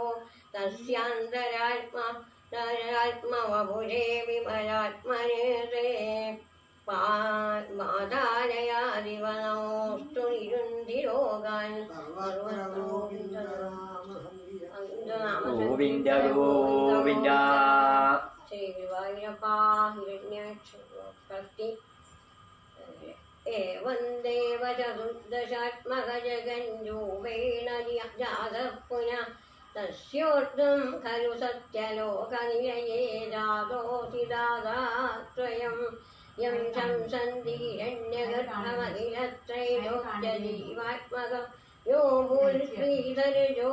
तस्यान्तरात्मवपुरे विमलात्मने ते मादालयादिवनोऽस्तु निरुन्धिरोगान् ഗോവിന്ദ ഗോവിന്ദ ശ്രീഗുരുവായൂരപ്പ ഹിരണ്യാക്ഷി एवं देव चतुर्दशात्मकजगञ्जूपेण जातः पुनः तस्योर्ध्वं खलु सत्यलोकनिलये जातोऽसि दादात्रयं यं शंसन्ति हिरण्यगर्भमखिलत्रैलोक्यजीवात्मकं यो भूर्श्रीधरजो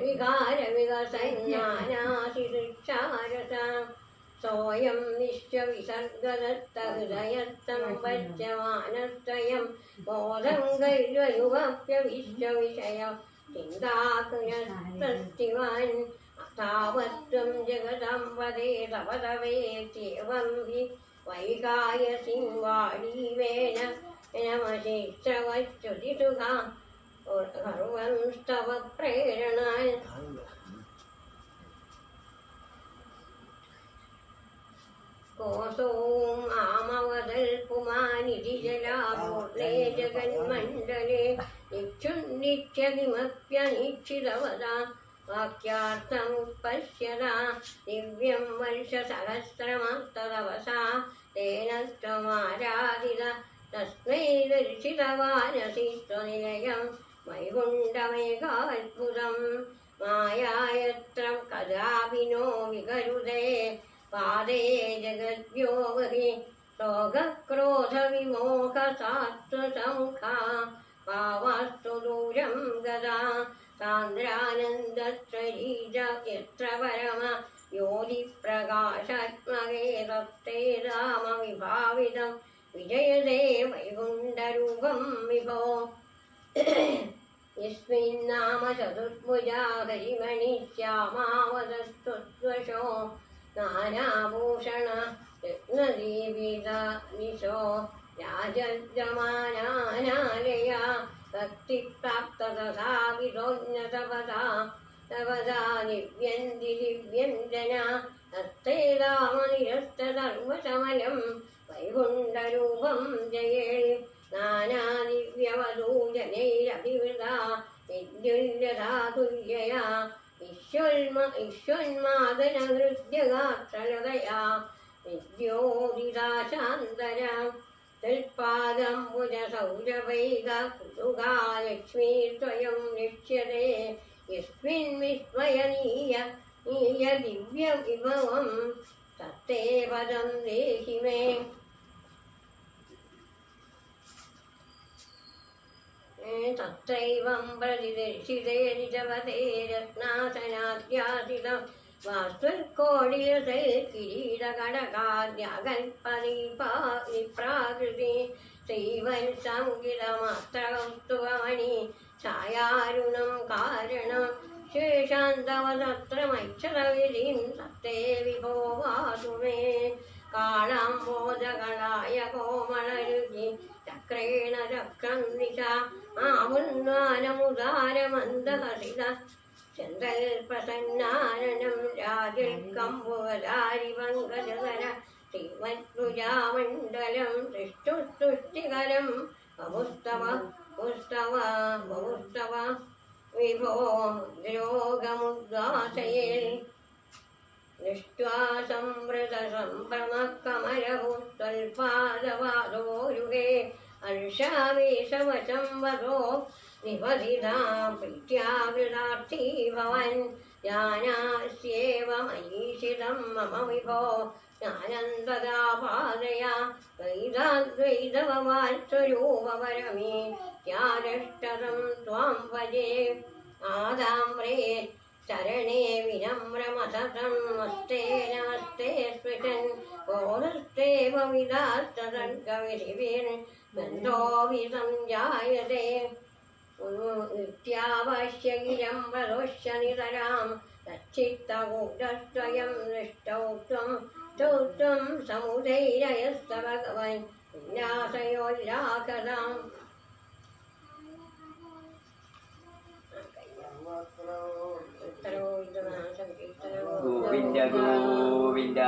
विकारविकसञ्ज्ञानाशिशिक्षारसाम् सोऽयं विश्वविसर्गदत्तहृदयस्थं पच्यमानस्त्वयं बोधं गैर्वयुवप्यविश्वविषय चिन्ताकुलस्तिवान् तावत्त्वं जगदां वदे तपतवेत्येवं हि वैकायसिं वाणीवेन नमशिश्रवच्युतिसुखा सर्वं स्तव प्रेरणाय कोसोम आमवदल्पुमानिधिजलापूर्णे जगन्मण्डले नित्यनित्यकिमप्यनिश्चितवदा वाक्यार्थमुत्पश्यता दिव्यं वर्षसहस्रमस्तदवसा तेन त्वमाराधिता तस्मै दर्शितवानसि स्वनिलयं वैकुण्ठमेकाद्भुतं मायायत्र कदापि नो विगरुदे पादे जगद्भ्यो वहि शोकक्रोधविमोहसात्वसमुखा भावास्तु दूरं गदा सान्द्रानन्दत्रयीज यत्र परम योनिप्रकाशात्मके तत्ते रामविभावितं विजयदे वैकुण्ठरूपं विभो यस्मिन्नाम चतुर्भुजा हरिमणिश्यामावदस्तु स्वशो नानाभूषण रत्नदीपितानिशो राजद्यमानानालया भक्तिप्राप्ततथा विधोन्नतपदा तपदा दिव्यन्ति दिव्यं जना तत्ते रामनिरस्तसर्वसमलं वैकुण्ठरूपं जये नानादिव्यवधूजनैरभिवृता विद्युल्यथा तुल्यया ईश्वन्मादनहृद्यगात्रलदया विद्योदिता शान्तरा तत्पादम्बुजसौरभैका लक्ष्मी स्वयं निक्ष्यते यस्मिन् विस्मयनीय दिव्यविभवं तत्ते पदं देहि मे तत्रैवं प्रतिदर्शिते निजपते रत्नासनाद्यासितं वास्तुर्कोडिलसे किरीटकटकाद्याकल्पनिप्राकृति श्रीवत्सङ्गितमात्रकौस्तुभमणि छायारुणं कारणं शेषान्तवसत्रमैक्षरविधिं तत्ते विभो वासु मे കാളാംബോധകളായ കോമളരുചി ചക്രേണ ചക്രന്ദിശ ആമുന്വാനമുദാരമന്ദഹസിത ചന്ദ്രൽ പ്രസന്നാനനം രാജിൽ കമ്പുവലാരി പങ്കജധര ശ്രീമത്പുജാമണ്ഡലം സൃഷ്ടുസ്തുഷ്ടികരം ബഹുസ്തവ പുസ്തവ ബഹുസ്തവ വിഭോ ദ്രോഗമുദ്വാസയേ ദൃഷ്ട്വാ സംവൃതസംഭ്രമക്കമലഭൂത്വൽപാദവാദോരുഹേ ഹർഷാവേശവശം വദോ നിപതിതാ പ്രീത്യാവൃതാർത്ഥീ ഭവൻ ജ്ഞാനാസ്യേവ മയീഷിതം മമ വിഭോ ജ്ഞാനന്തദാപാദയാ വൈദാദ്വൈതവമാൽസ്വരൂപപരമേ ത്യാരഷ്ടതം ത്വാം ഭജേ ആദാമ്രേ ചരണേ വിനമ്രമസതം നമസ്തേ നമസ്തേ സ്മൃതൻ ബോധസ്തേവ വിദാസ്തസർഗവിധിവിൻ ബന്ധോ വിസഞ്ജായതേ നിത്യാവശ്യകിരം പ്രദോഷ്യനിതരാം തച്ചിത്തകൂടസ്വയം ദൃഷ്ടൗത്വം ചൗത്വം സമുദൈരയസ്ത ഭഗവൻ ഉല്ലാസയോല്ലാഖതാം ഗോവിന്ദ ഗോവിന്ദ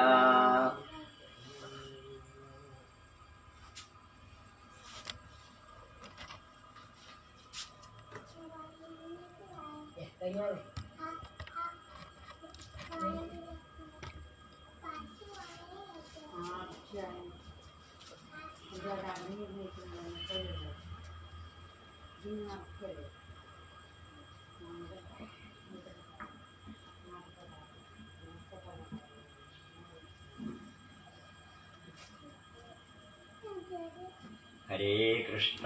ഹരേ കൃഷ്ണ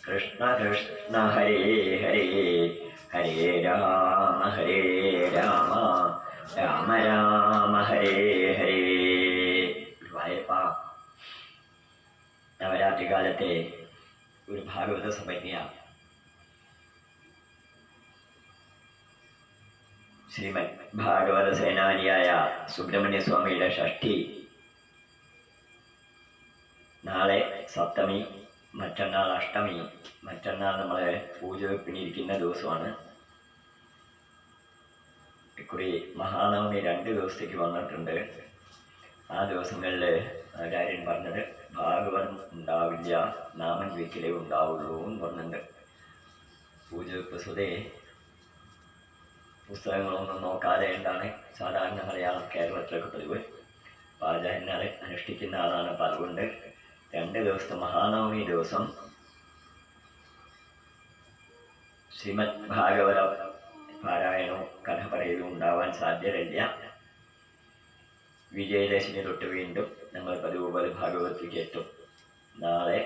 കൃഷ്ണ കൃഷ്ണ ഹരേ ഹരേ ഹരേ രാമ രാമ രാമ ഹരേ ഹരേ. ഗുരുവായൂരപ്പ, നവരാത്രി കാലത്തെ ഒരു ഭാഗവത സമന്യ ശ്രീമദ് ഭാഗവത സേനാനിയായ സുബ്രഹ്മണ്യ സ്വാമിയുടെ ഷഷ്ഠി നാളെ സപ്തമി, മറ്റന്നാൾ അഷ്ടമി, മറ്റന്നാൾ നമ്മളെ പൂജ വെപ്പിനിരിക്കുന്ന ദിവസമാണ്. ഇക്കുറി മഹാനവമി 2 ദിവസത്തേക്ക് വന്നിട്ടുണ്ട്. ആ ദിവസങ്ങളിൽ ആചാര്യൻ പറഞ്ഞത് ഭാഗവതം ഉണ്ടാവില്ല, നാമം ജപിക്കലേ ഉണ്ടാവുള്ളൂ എന്ന് പറഞ്ഞിട്ടുണ്ട്. പൂജ വെപ്പ് സ്വതേ പുസ്തകങ്ങളൊന്നും നോക്കാതെ എന്താണ് സാധാരണ മലയാളം കേരളത്തിലൊക്കെ പതിവ്. ആചാര്യനാളെ അനുഷ്ഠിക്കുന്ന ആളാണ്. അപ്പം അതുകൊണ്ട് 2 ദിവസത്തെ മഹാനവമി ദിവസം ശ്രീമദ് ഭാഗവത പാരായണവും കഥ പറയലും ഉണ്ടാവാൻ സാധ്യതയില്ല. വിജയദശമി തൊട്ട് വീണ്ടും നമ്മൾ പതിവ് പോലെ ഭാഗവതത്തിലേക്ക് എത്തും. നാളെ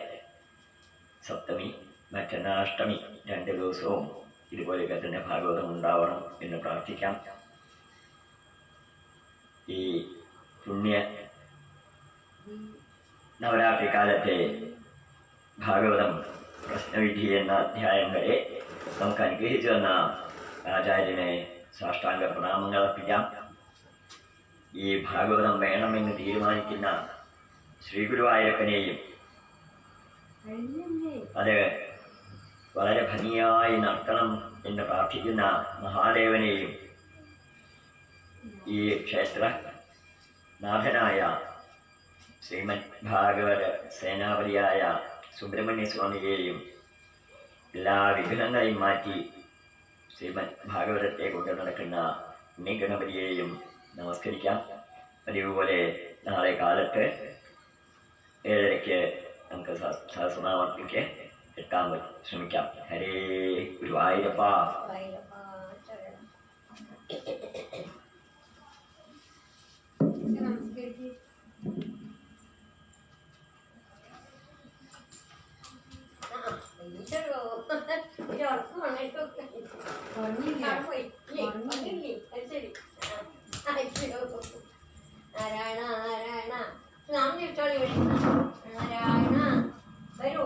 സപ്തമി, മറ്റന്നാൾ അഷ്ടമി 2 ദിവസവും ഇതുപോലെയൊക്കെ തന്നെ ഭാഗവതം ഉണ്ടാവണം എന്ന് പ്രാർത്ഥിക്കാം. ഈ പുണ്യ നവരാത്രി കാലത്തെ ഭാഗവതം പ്രശ്നവിധി എന്ന അധ്യായം വരെ നമുക്ക് അനുഗ്രഹിച്ചു തന്ന ആചാര്യനെ സാഷ്ടാംഗ പ്രണാമങ്ങൾ അർപ്പിക്കാം. ഈ ഭാഗവതം വേണമെന്ന് തീരുമാനിക്കുന്ന ശ്രീ ഗുരുവായൂരപ്പനെയും അത് വളരെ ഭംഗിയായി നടത്തണം എന്ന് പ്രാർത്ഥിക്കുന്ന മഹാദേവനെയും ഈ ക്ഷേത്ര നാഥനായ ശ്രീമദ് ഭാഗവത സേനാപതിയായ സുബ്രഹ്മണ്യ സ്വാമിയെയും എല്ലാ വിഘ്നങ്ങളെയും മാറ്റി ശ്രീമദ് ഭാഗവതത്തെ കൊണ്ട് നടക്കുന്ന ഉണ്ണിഗണപതിയെയും നമസ്കരിക്കാം. പതിവുപോലെ നാളെ കാലത്ത് 7:30 നമുക്ക് സഹസ്രനാമത്തിലേക്ക് എത്താൻ ശ്രമിക്കാം. ഹരേ ഗുരുവായൂരപ്പ. നാരായണ നാരായണ നാം നാരായണ വരൂ.